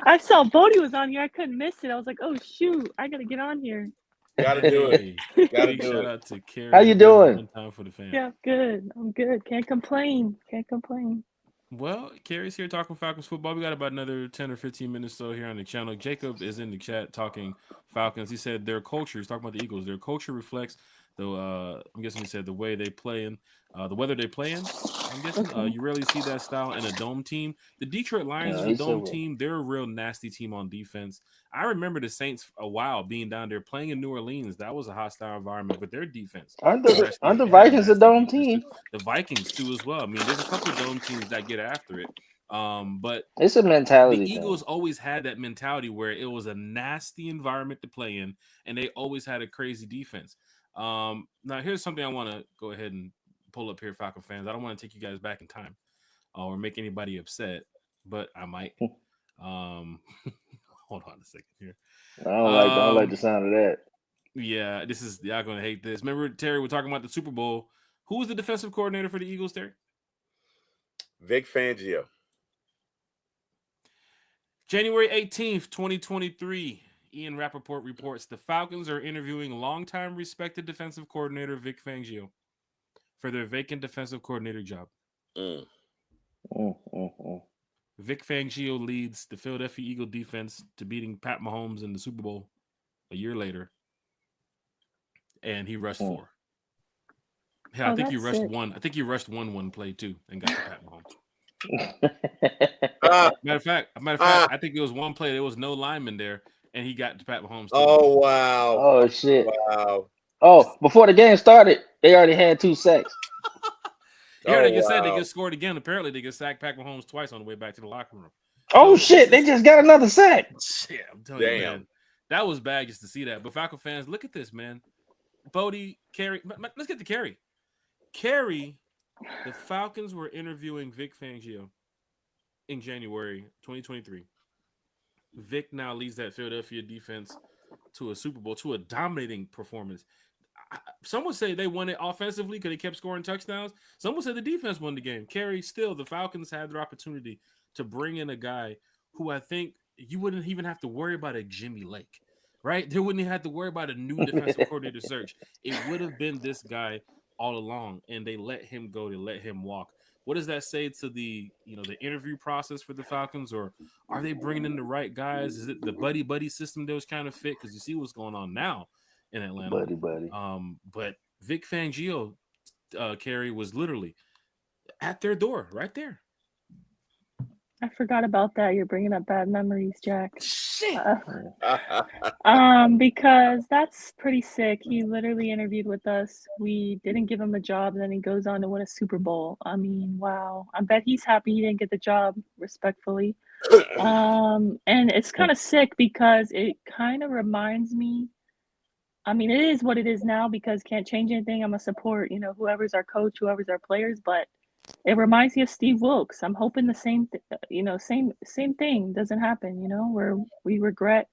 I saw Bodie was on here. I couldn't miss it. I was like, oh shoot, I gotta get on here. Got to do it. Hey, Got to big do shout it. out to How Carrie in you the building. doing? One time for the fam. Yeah, good. I'm good. Can't complain. Can't complain. Well, Carrie's here talking Falcons football. We got about another 10 or 15 minutes so here on the channel. Jacob is in the chat talking Falcons. He said their culture, he's talking about the Eagles, their culture reflects the I'm guessing he said the way they play in, the weather they play in. I'm guessing Okay. you rarely see that style in a dome team. The Detroit Lions Yeah, is a he said dome what? team. They're a real nasty team on defense. I remember the Saints a while being down there playing in New Orleans. That was a hostile environment, but their defense was Aren't actually the they had a Vikings a nasty dome defense too. team? The Vikings too as well. I mean, there's a couple dome teams that get after it. But It's a the mentality Eagles thing. always had that mentality where it was a nasty environment to play in, and they always had a crazy defense. Now here's something I want to go ahead and pull up here, Falcon fans. I don't want to take you guys back in time or make anybody upset, but I might. Um, hold on a second here. I don't like the sound of that. Yeah, this is y'all gonna hate this. Remember, Terry, we're talking about the Super Bowl. Who was the defensive coordinator for the Eagles, Terry? Vic Fangio. January 18th, 2023. Ian Rappaport reports the Falcons are interviewing longtime respected defensive coordinator Vic Fangio for their vacant defensive coordinator job. Mm. Vic Fangio leads the Philadelphia Eagle defense to beating Pat Mahomes in the Super Bowl a year later, and he rushed 4. Yeah, I Oh, think he that's rushed sick. 1. I think he rushed one play too, and got to Pat Mahomes. Ah, Matter of fact, I think it was one play. There was no lineman there, and he got to Pat Mahomes too. oh wow. Oh shit. Wow. Oh, before the game started, they already had 2 sacks. Yeah, Oh they just said they wow. get scored again. Apparently, they get sacked Pat Mahomes twice on the way back to the locker room. Oh So shit, they just got another sack. yeah, I'm telling you, Damn. man, that was bad just to see that. But Falcon fans, look at this, man. Bodie, Carrie, let's get to Carrie. Carrie, the Falcons were interviewing Vic Fangio in January 2023. Vic now leads that Philadelphia defense to a Super Bowl, to a dominating performance. Some would say they won it offensively because they kept scoring touchdowns. Some would say the defense won the game. Carrie, still, the Falcons had their opportunity to bring in a guy who I think you wouldn't even have to worry about a Jimmy Lake, right? They wouldn't even have to worry about a new defensive coordinator search. It would have been this guy all along, and they let him go. They let him walk. what does that say to the the interview process for the Falcons, or are they bringing in the right guys? Is it the buddy system that was kind of fit? Because you see what's going on now in Atlanta. buddy. But Vic Fangio, Kerry, was literally at their door right there. I forgot about that. You're bringing up bad memories, Jack. Shit. Because that's pretty sick. He literally interviewed with us. We didn't give him a job, and then he goes on to win a Super Bowl. I mean, wow. I bet he's happy he didn't get the job, respectfully. And it's kind of sick because it kind of reminds me. I mean, it is what it is now because can't change anything. I'm gonna support, whoever's our coach, whoever's our players, but it reminds me of Steve Wilkes. I'm hoping the same thing doesn't happen, where we regret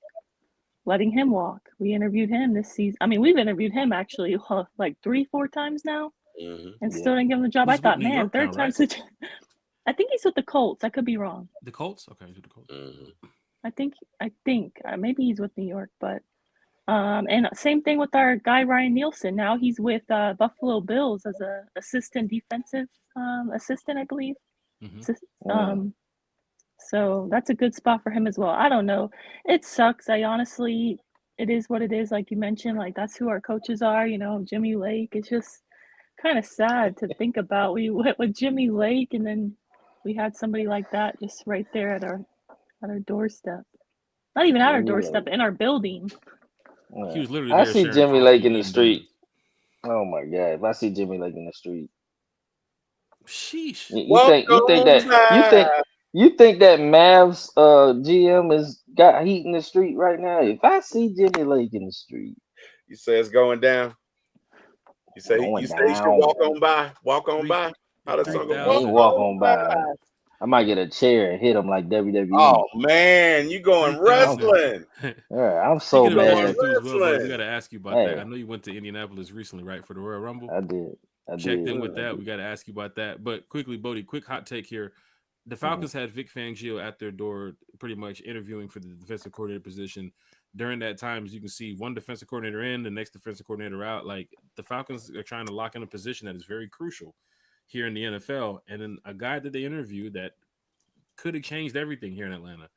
letting him walk. We interviewed him this season. I mean, we've interviewed him actually like 3-4 times now, and still didn't give him the job. He's I thought, with New man, York third now, time's right? the I think he's with the Colts. I could be wrong. The Colts? Okay, he's with the Colts. I think maybe he's with New York, but and same thing with our guy Ryan Nielsen. Now he's with Buffalo Bills as a assistant defensive assistant, I believe. So that's a good spot for him as well. I don't know. It sucks. It is what it is. Like you mentioned, like that's who our coaches are. Jimmy Lake. It's just kind of sad to think about. We went with Jimmy Lake, and then we had somebody like that just right there at our doorstep. Not even at our doorstep, in our building. He was literally I there see sharing Jimmy coffee, Lake in the eating street. donuts. Oh my god! If I see Jimmy Lake in the street, sheesh. you think that Mavs GM is got heat in the street right now? If I see Jimmy Lake in the street, you say it's going down. You say you should walk on by. Walk on by. How the song go? Walk on by. I might get a chair and hit him like WWE. Oh man, you going wrestling? Yeah, I'm so Speaking of bad. wrestling too, as well, but we got to ask you about that. I know you went to Indianapolis recently, right, for the Royal Rumble. I did. Checked in with that. We got to ask you about that. But quickly, Bodie, quick hot take here. The Falcons had Vic Fangio at their door, pretty much interviewing for the defensive coordinator position. During that time, as you can see, one defensive coordinator in, the next defensive coordinator out. Like the Falcons are trying to lock in a position that is very crucial here in the NFL. And then a guy that they interviewed that could have changed everything here in Atlanta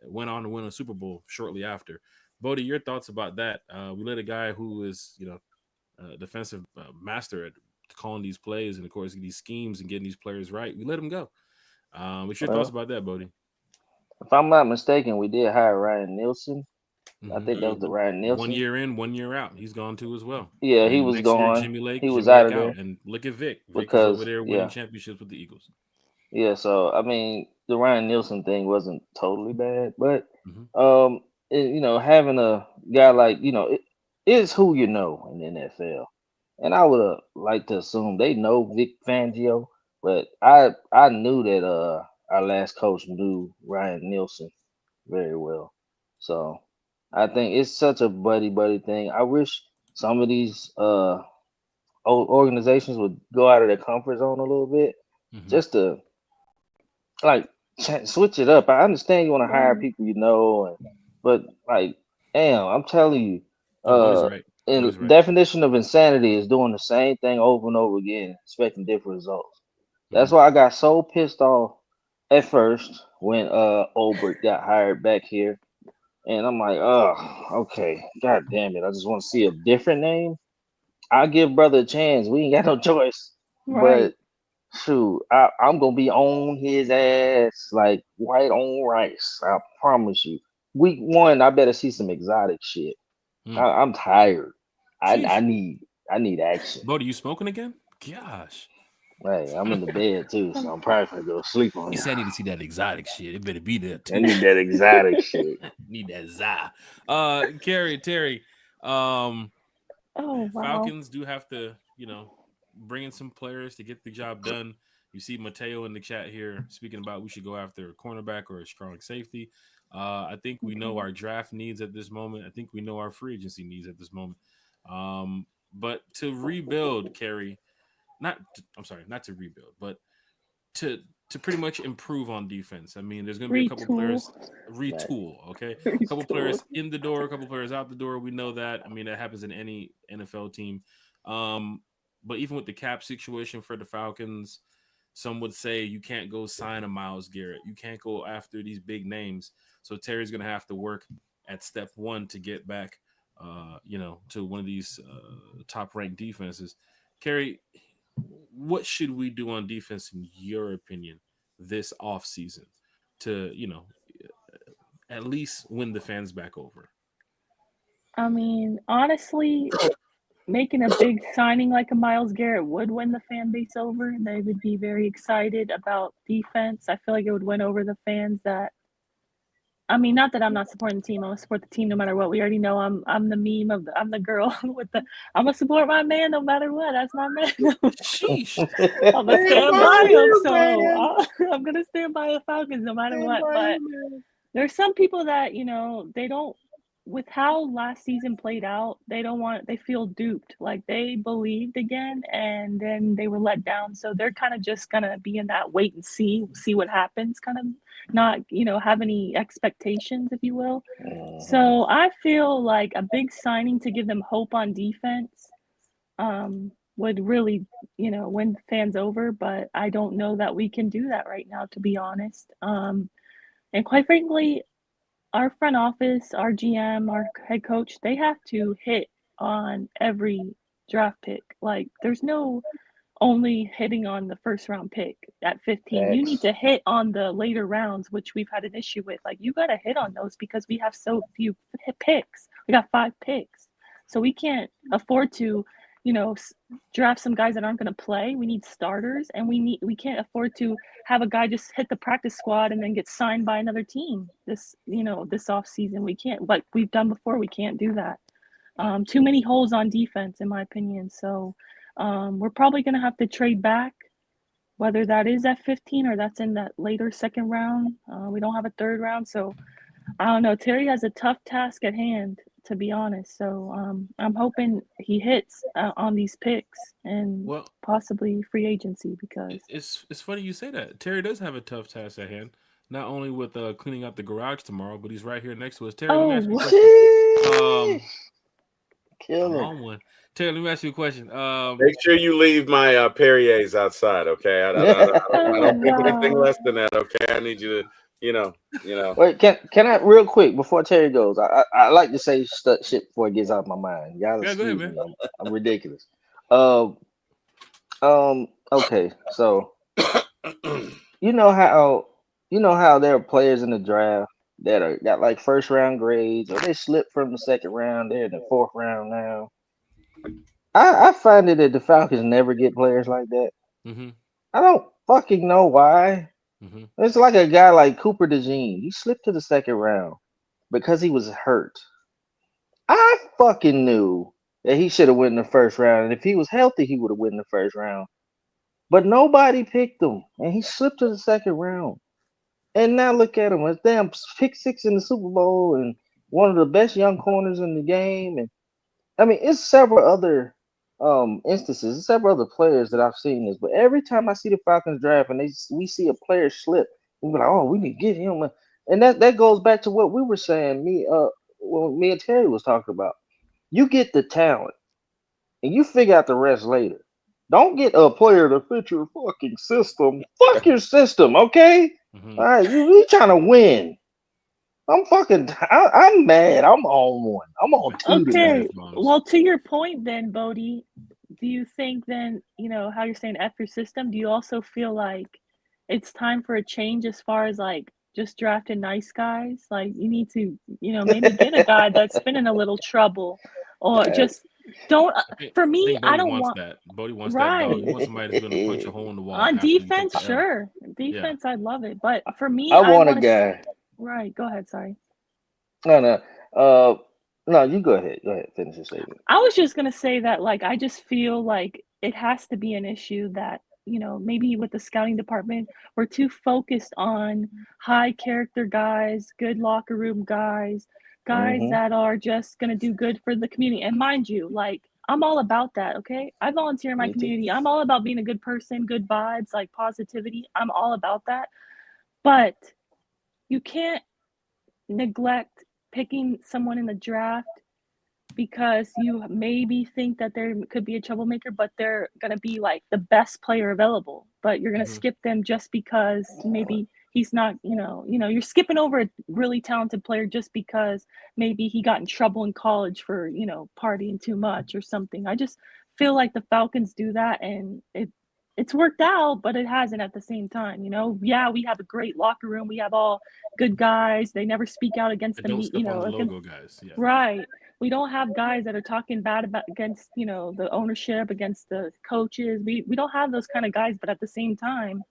went on to win a Super Bowl shortly after. Bodie, your thoughts about that? We let a guy who is, defensive master at calling these plays and, of course, these schemes and getting these players right. We let him go. What's your thoughts about that, Bodie? If I'm not mistaken, we did hire Ryan Nielsen. I think that was the Ryan Nielsen. 1 year in, 1 year out. He's gone too as well. Yeah, and he was next gone. Year, Jimmy Lake, he was Jimmy out Lake of there. And look at Vic. Vic because, is over there winning championships with the Eagles. Yeah, so I mean, the Ryan Nielsen thing wasn't totally bad, but having a guy like it is who you know in the NFL, and I would have liked to assume they know Vic Fangio, but I knew that our last coach knew Ryan Nielsen very well, so I think it's such a buddy thing. I wish some of these old organizations would go out of their comfort zone a little bit, just to like switch it up. I understand you want to hire people but like, damn, I'm telling you, definition of insanity is doing the same thing over and over again, expecting different results. That's why I got so pissed off at first when Olbert got hired back here, and I'm like, oh, okay, god damn it, I just want to see a different name. I'll give brother a chance. We ain't got no choice, but. Shoot, I'm gonna be on his ass like white on rice. I promise you. Week 1, I better see some exotic shit. I'm tired. I need action. Bodie, you smoking again? Gosh. Hey, I'm in the bed too, so I'm probably gonna go sleep on it. He said I need to see that exotic shit. It better be there too. I need that exotic shit. Need that za. Terry. Falcons do have to, bring in some players to get the job done. You see Mateo in the chat here speaking about we should go after a cornerback or a strong safety. I think we know our draft needs at this moment. I think we know our free agency needs at this moment. But to rebuild, Kerry, not to rebuild, but to pretty much improve on defense. I mean, there's going to be a couple players retool, okay? A couple players in the door, a couple players out the door. We know that. I mean, that happens in any NFL team. But even with the cap situation for the Falcons, Some would say you can't go sign a Myles Garrett. You can't go after these big names. So Terry's going to have to work at step one to get back, to one of these top ranked defenses. Kerry, what should we do on defense, in your opinion, this offseason to, at least win the fans back over? I mean, honestly, making a big signing like a Myles Garrett would win the fan base over. They would be very excited about defense. I feel like it would win over the fans that. I mean, not that I'm not supporting the team. I'm gonna support the team no matter what. We already know I'm the meme of I'm the girl with the I'm gonna support my man no matter what. That's my man. Sheesh. I'm gonna stand by him. So I'm gonna stand by the Falcons no matter what. But there's some people that they don't. With how last season played out, they feel duped. Like they believed again and then they were let down. So they're kind of just gonna be in that wait and see what happens kind of, not, have any expectations, if you will. So I feel like a big signing to give them hope on defense would really, win fans over, but I don't know that we can do that right now, to be honest. And quite frankly, our front office, our GM, our head coach, they have to hit on every draft pick. Like, there's no only hitting on the first round pick at 15. You need to hit on the later rounds, which we've had an issue with. Like, you got to hit on those because we have so few picks. We got 5 picks. So we can't afford to, draft some guys that aren't going to play. We need starters, and we can't afford to have a guy just hit the practice squad and then get signed by another team this off season. We can't, like we've done before. We can't do that. Too many holes on defense, in my opinion. So we're probably going to have to trade back, whether that is at 15 or that's in that later second round. We don't have a third round, so I don't know. Terry has a tough task at hand, to be honest. So I'm hoping he hits on these picks and possibly free agency, because it's funny you say that. Terry does have a tough task at hand, not only with cleaning out the garage tomorrow, but he's right here next to us. Terry, let me ask you a question. I'm on one. Terry, let me ask you a question. Make sure you leave my Perrier's outside, okay? I don't think anything less than that, okay? I need you to, Wait, can I real quick before Terry goes? I like to say shit before it gets out of my mind. Y'all go excuse ahead, me. man. I'm ridiculous. Okay, so you know how there are players in the draft that got like first round grades, or they slipped from the second round, they're in the fourth round now. I find it that the Falcons never get players like that. Mm-hmm. I don't fucking know why. Mm-hmm. It's like a guy like Cooper DeJean. He slipped to the second round because he was hurt. I fucking knew that he should have won the first round, and if he was healthy, he would have won the first round. But nobody picked him, and he slipped to the second round. And now look at him, a damn pick 6 in the Super Bowl, and one of the best young corners in the game. And I mean, it's several other instances, several other players that I've seen this. But every time I see the Falcons draft and we see a player slip, we be like, oh, we need to get him. And that goes back to what we were saying. Me and Terry was talking about. You get the talent, and you figure out the rest later. Don't get a player to fit your fucking system. Fuck your system, okay? Mm-hmm. All right, we trying to win. I'm mad. I'm on one. I'm on 2 okay. tonight. Well, to your point then, Bodie, do you think then, how you're saying F your system, do you also feel like it's time for a change as far as like just drafting nice guys? Like you need to, maybe get a guy that's been in a little trouble, or just don't. For me, I don't want that. Bodie wants right. that dog. He wants somebody that's going to punch a hole in the wall. On defense, sure. Defense, yeah. I'd love it. But for me, I want a guy. Right. Go ahead. Sorry. No. No, you go ahead. Go ahead. Finish your statement. I was just going to say that, like, I just feel like it has to be an issue that, maybe with the scouting department, we're too focused on high character guys, good locker room guys that are just going to do good for the community. And mind you, like, I'm all about that, okay? I volunteer in my community. I'm all about being a good person, good vibes, like positivity. I'm all about that. But you can't neglect picking someone in the draft because you maybe think that there could be a troublemaker, but they're going to be like the best player available, but you're going to skip them just because maybe he's not, you're skipping over a really talented player just because maybe he got in trouble in college for, partying too much or something. I just feel like the Falcons do that, and it's worked out, but it hasn't at the same time. Yeah, we have a great locker room. We have all good guys. They never speak out against And don't step on the logo guys. Yeah. Right. We don't have guys that are talking bad about against, the ownership, against the coaches. We don't have those kind of guys, but at the same time,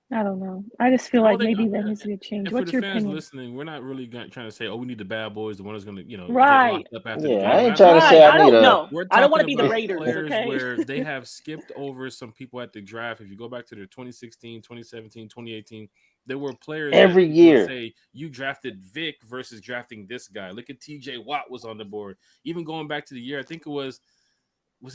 I don't know. I just feel like maybe there needs to be a change. And for What's the your fans opinion? listening, we're not really trying to say, we need the bad boys, the one that's going to, get Right. locked up after the Yeah, game. I ain't trying to say I need don't a. know. We're I don't want talking to be the about Raiders, players okay? where they have skipped over some people at the draft. If you go back to their 2016, 2017, 2018, there were players Every that people would year. say you drafted Vic versus drafting this guy. Look at TJ Watt was on the board. Even going back to the year, I think it was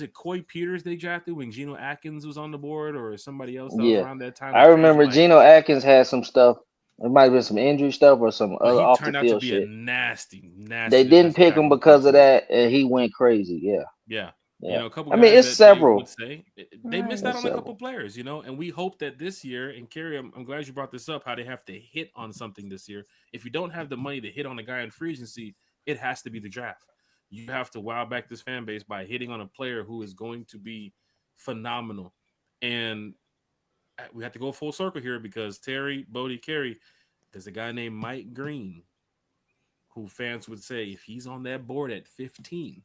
it Coy Peters they drafted when Geno Atkins was on the board, or somebody else that was Yeah, around that time? I The fans were remember like, Geno Atkins had some stuff. It might have been some injury stuff or some but other he off the turned out to field be a shit. nasty They didn't defensive pick him tackle because of defensively. that, and he went crazy. Yeah, Yeah. yeah. A couple I mean, guys it's that they would several. say they missed Right. out It's on a couple several. players, and we hope that this year, and Kerry, I'm glad you brought this up, how they have to hit on something this year. If you don't have the money to hit on a guy in free agency, it has to be the draft. You have to wow back this fan base by hitting on a player who is going to be phenomenal. And we have to go full circle here because Terry, Bodie, Kerry, there's a guy named Mike Green who fans would say if he's on that board at 15,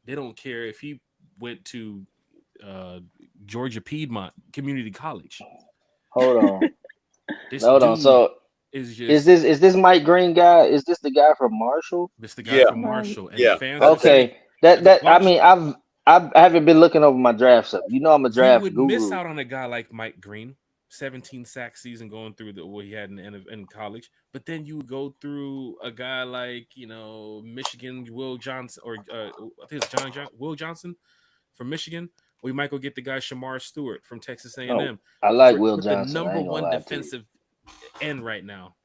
they don't care if he went to Georgia Piedmont Community College. Hold on, This hold on. dude So is is just this Mike Green guy? Is this the guy from Marshall? Mr. Guy Yeah, from Right. Marshall, and yeah, fans that's would him. say, Okay, that I watch, mean, I haven't been looking over my draft stuff. You know, I'm a you draft would miss guru. out on a guy like Mike Green, 17 sack season going through what he had in college. But then you would go through a guy like Michigan Will Johnson, or I think it's Will Johnson from Michigan. We might go get the guy Shamar Stewart from Texas Oh, A&M. I like For, Will but the Johnson. I number ain't gonna one lie to you. defensive end right now,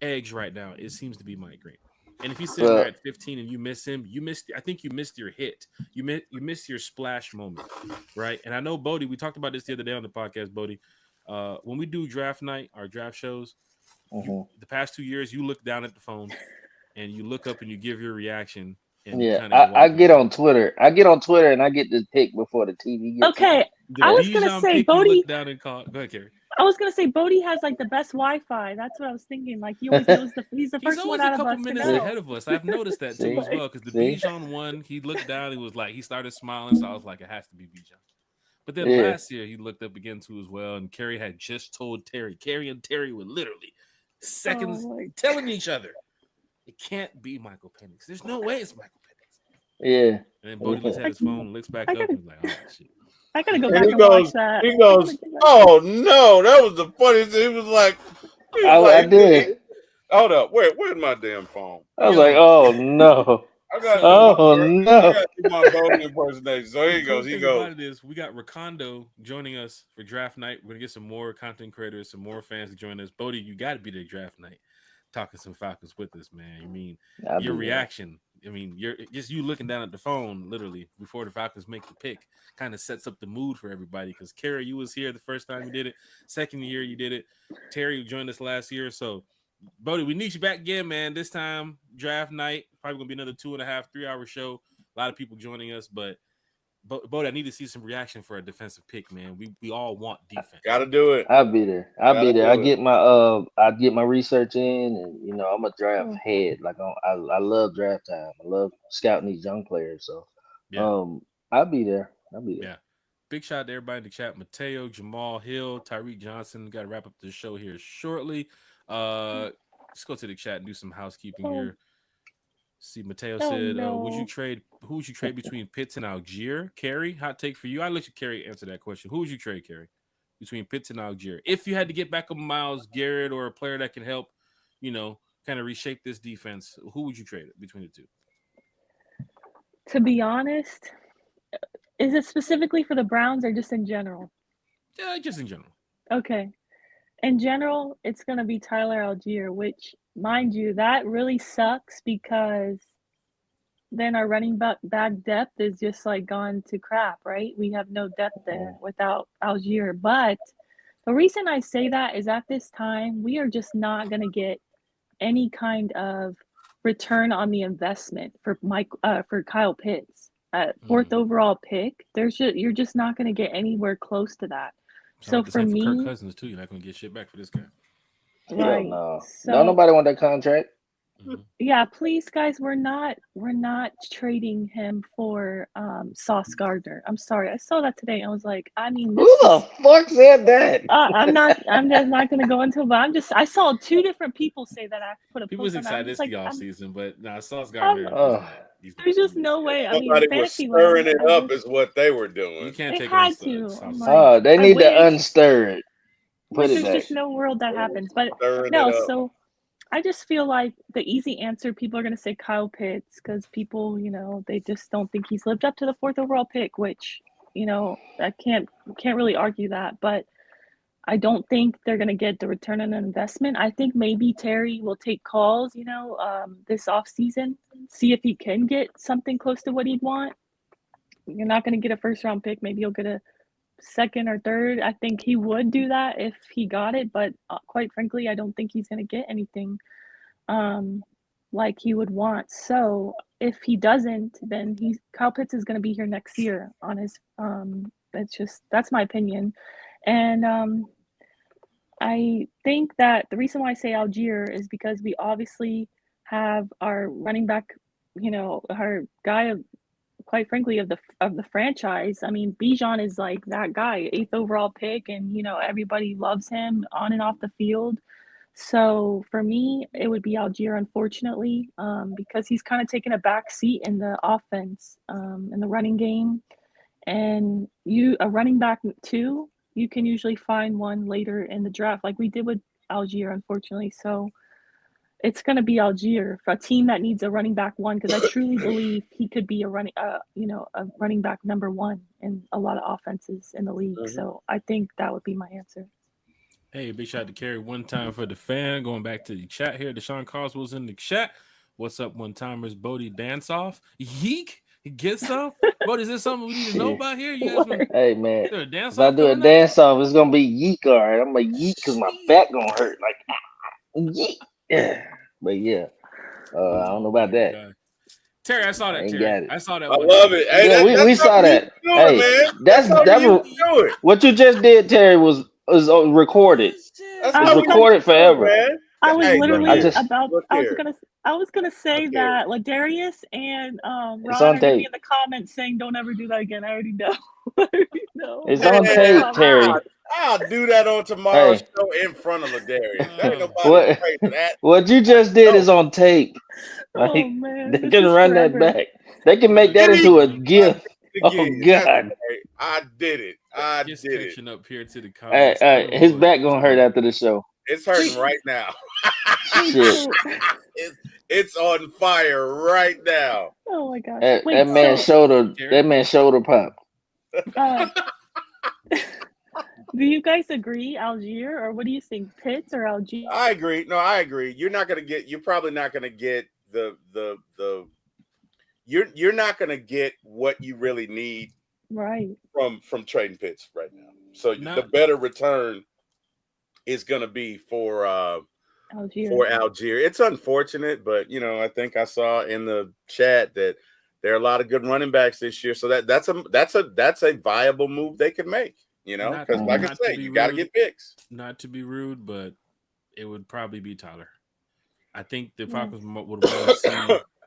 edge right now, it seems to be Mike Green. And if he's sitting there So at 15 and you miss him, I think you missed your hit. You missed your splash moment, right? And I know Bodie, we talked about this the other day on the podcast, Bodie. When we do draft night, our draft shows, the past 2 years, you look down at the phone and you look up and you give your reaction and you yeah, kind of go I out the get door. on Twitter. I get on Twitter and I get the pick before the TV gets to me. Okay. The I Yeah. was going to Bijan say, pick, you Bodie, look down and call. Go ahead, Kerry. I was going to say, Bodie has like the best Wi-Fi. That's what I was thinking. Like he always knows he's the He's first one always a out of couple us to minutes See, know. ahead of us. I've noticed that too as see, well. Because the see. Bijan one, he looked down. He started smiling. So I was like, it has to be Bijan. But then Yeah. last year he looked up again too as well. And Kerry had just told Terry. Kerry and Terry were literally seconds telling each other it can't be Michael Penix. There's no way it's Michael Penix. Yeah. And then Bodie looks at his phone, looks back up, and he's like, oh shit. I gotta go And back he and watch goes, that. he goes, oh no, that was the funniest thing. He was like, I did. hold up, where's my damn phone? I was like, Yo, oh no. I got to so Oh I no. got to do my Bodie impersonation. So here the he cool goes. He thing goes. about it is we got Rakondo joining us for draft night. We're gonna get some more content creators, some more fans to join us. Bodie, you got to be there draft night, talking some Falcons with us, man. I mean, I'll your be there. reaction. I mean, you're just you looking down at the phone literally before the Falcons make the pick kind of sets up the mood for everybody. Because Kerry, you was here the first time you did it, second year you did it. Terry joined us last year, so Bodie, we need you back again, man. This time draft night, probably gonna be another 2.5, 3 hour show. A lot of people joining us, but Bodie, I need to see some reaction for a defensive pick, man. We all want defense. Gotta do it. I'll be there. I'll Gotta be there. do it. I get my research in, and I'm a draft head. Like I love draft time. I love scouting these young players. So Yeah, I'll be there. I'll be there. yeah. Big shout out to everybody in the chat. Mateo, Jamal Hill, Tyreek Johnson. Got to wrap up the show here shortly. Let's go to the chat and do some housekeeping here. See, Mateo said, no. who would you trade between Pitts and Algier? Kerry, hot take for you. I'll let you, Kerry, answer that question. Who would you trade, Kerry, between Pitts and Algier? If you had to get back a Myles Garrett or a player that can help, kind of reshape this defense, who would you trade between the two? To be honest, is it specifically for the Browns or just in general? Yeah, just in general. Okay. In general, it's going to be Tyler Algier, which, mind you, that really sucks because then our running back depth is just like gone to crap, right? We have no depth there without Algier. But the reason I say that is at this time, we are just not going to get any kind of return on the investment for for Kyle Pitts at fourth overall pick. You're just not going to get anywhere close to that. So like the for same for Kirk me, Cousins too. You're not gonna get shit back for this guy. Hell right? no. So Don't nobody want that contract. yeah, please, guys, we're not trading him for Sauce Gardner. I'm sorry, I saw that today. I was like, I mean, Who this the is. fuck said that? I'm just not going to go into it, but I saw two different people say that. I put a He post was on that. I'm excited just this like, the off season, but nah, Sauce I'm, Gardner. there's just no way. I mean, Somebody was fantasy stirring land. it up, is what they were You doing. can't They take had on to. Sauce. I'm like, They I need to wish. unstir it. Put it There's back. just no world that happens. But Stirring no, it up. so I just feel like the easy answer, people are going to say Kyle Pitts because people, they just don't think he's lived up to the fourth overall pick, which, I can't really argue that. But I don't think they're going to get the return on investment. I think maybe Terry will take calls, this offseason, see if he can get something close to what he'd want. You're not going to get a first round pick. Maybe you'll get a second or third. I think he would do that if he got it, but quite frankly, I don't think he's going to get anything like he would want. So if he doesn't, then Kyle Pitts is going to be here next year on his. That's my opinion, and I think that the reason why I say Algier is because we obviously have our running back, our guy of, quite frankly, of the franchise. I mean, Bijan is like that guy, 8th overall pick, and everybody loves him on and off the field. So for me, it would be Algier, unfortunately, because he's kind of taken a back seat in the offense, in the running game. And a running back too, you can usually find one later in the draft, like we did with Algier, unfortunately. So it's going to be Algier for a team that needs a running back one, because I truly believe he could be a running back number one in a lot of offenses in the league. So I think that would be my answer. Hey, big shout out to Carrie one time for the fan. Going back to the chat here, Deshaun Carswell's in the chat. What's up, one timers? Bodie dance off. Yeek. Get some? Bodie, is there something we need to know about here? You guys Hey man, there a dance if I off do a coming up? dance off, it's gonna be yeek. All right, I'm gonna yeek because my back gonna hurt. Like yeek. Yeah, but yeah, I don't know about that. God. Terry, I saw that. I ain't Terry, got it. I saw that. I one love time. it. Hey, Yeah, we that's saw how we that. used to do Hey, it, man. that's how that we used was to do it. what you just did, Terry. Was recorded. That's It's how we used to recorded do it, forever. man. I was Hey, literally I just I was gonna say Look here. that Ladarius and It's Ron on are gonna be tape. in the comments saying don't ever do that again. I already know. I already know. It's But on in the tape, comments. Terry. I'll do that on tomorrow's Hey, show in front of Ladarius. There ain't nobody what afraid of that. what you just did is on tape. Oh Like man, they this can is run that forever. back. They can make that into a GIF. Oh Again. That's God. right. I did it. I Just did it. catching up here to the comments. His back gonna hurt after the show. It's hurting right now. Wait, Shit. so It's on fire right now. oh my gosh. That Wait, man's shoulder popped. uh, do you guys agree, Algier, or what do you think, Pitts or Algier? I agree. No, I agree. You're probably not gonna get you're not gonna get what you really need Right. from trading Pitts right now. So the better return is gonna be for Algier. It's unfortunate, but I think I saw in the chat that there are a lot of good running backs this year. So that's a viable move they could make. Because like I say, you got to get picks. Not to be rude, but it would probably be Tyler. I think the Falcons would want to see,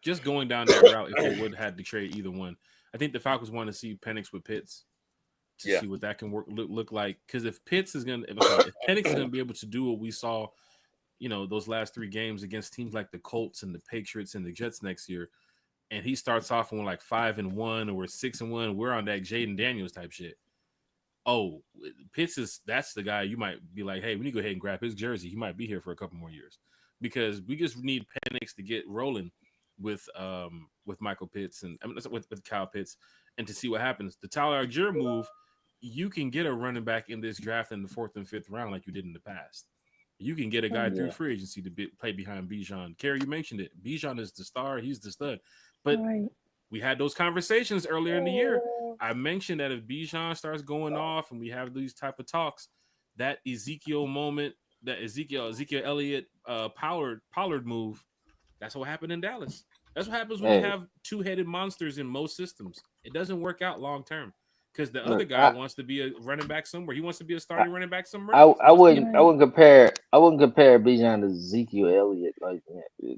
just going down that route, if they would have had to trade either one. I think the Falcons want to see Penix with Pitts to see what that can look like. Because if Pitts is going to, if Penix is going to be able to do what we saw, those last 3 games against teams like the Colts and the Patriots and the Jets next year, and he starts off on like 5-1 or 6-1, we're on that Jaden Daniels type shit. Oh, Pitts that's the guy you might be like, hey, we need to go ahead and grab his jersey. He might be here for a couple more years, because we just need Penix to get rolling with Michael Pitts and with Kyle Pitts, and to see what happens. The Tyler Algier move, you can get a running back in this draft in the 4th and 5th round like you did in the past. You can get a guy through free agency to play behind Bijan. Kerry, you mentioned it. Bijan is the star. He's the stud. But Right. we had those conversations earlier in the year. I mentioned that if Bijan starts going off and we have these type of talks, that Ezekiel moment, that Ezekiel Elliott Pollard move, that's what happened in Dallas. That's what happens when you Hey, have two-headed monsters in most systems. It doesn't work out long term because the other look, guy wants to be a running back somewhere. He wants to be a I, starting running back somewhere else. He I wants to get. wouldn't Right. compare Bijan to Ezekiel Elliott. Like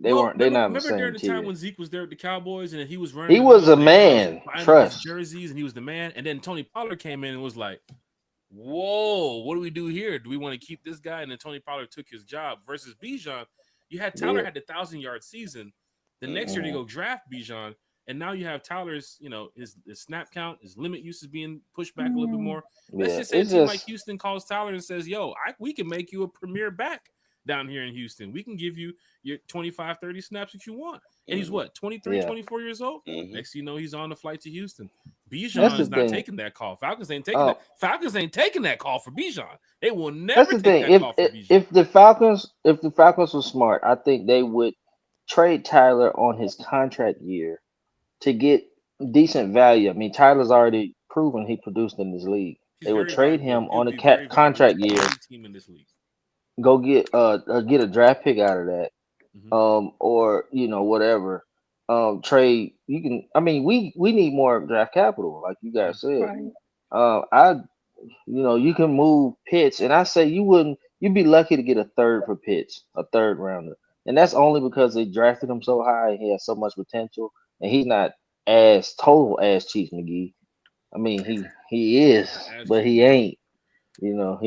Well, they're remember, not in the remember during same the time tier. when Zeke was there at the Cowboys and he was He running was around a the neighborhoods man. buying up his Trust. jerseys and he was the man. And then Tony Pollard came in and was like, "Whoa, what do we do here? Do we want to keep this guy?" And then Tony Pollard took his job. Versus Bijan, you had Tyler Yeah. had the 1,000-yard season. The next year they Mhm. Mhm. go draft Bijan, and now you have Tyler's, his snap count, his limit use is being pushed back a little bit more. Let's Yeah. just say a It's team like just Houston calls Tyler and says, "Yo, we can make you a premier back down here in Houston. We can give you your 25, 30 snaps that you want." And he's Mhm. what, 23, yeah. 24 years old? Mhm. Next thing you know, he's on the flight to Houston. That's Bijan the is not thing. taking that call. Falcons ain't taking that. Oh, Falcons ain't taking that call for Bijan. They will that's never the take thing. that call for Bijan. If the Falcons were smart, I think they would trade Tyler on his contract year to get decent value. I mean, Tyler's already proven he produced in this league. He's They would very trade valuable. him He'll on the be very valuable contract to year, any team in this league. go get a draft pick out of that, Mm-hmm. or whatever. Trade you can. I mean, we need more draft capital, like you Yeah. guys said. Right. I you can move Pitts, and I say you'd be lucky to get a third for Pitts, a third rounder, and that's only because they drafted him so high and he has so much potential, and he's not total ass Chief McGee. I mean, he is, As but Chief he McGee. ain't.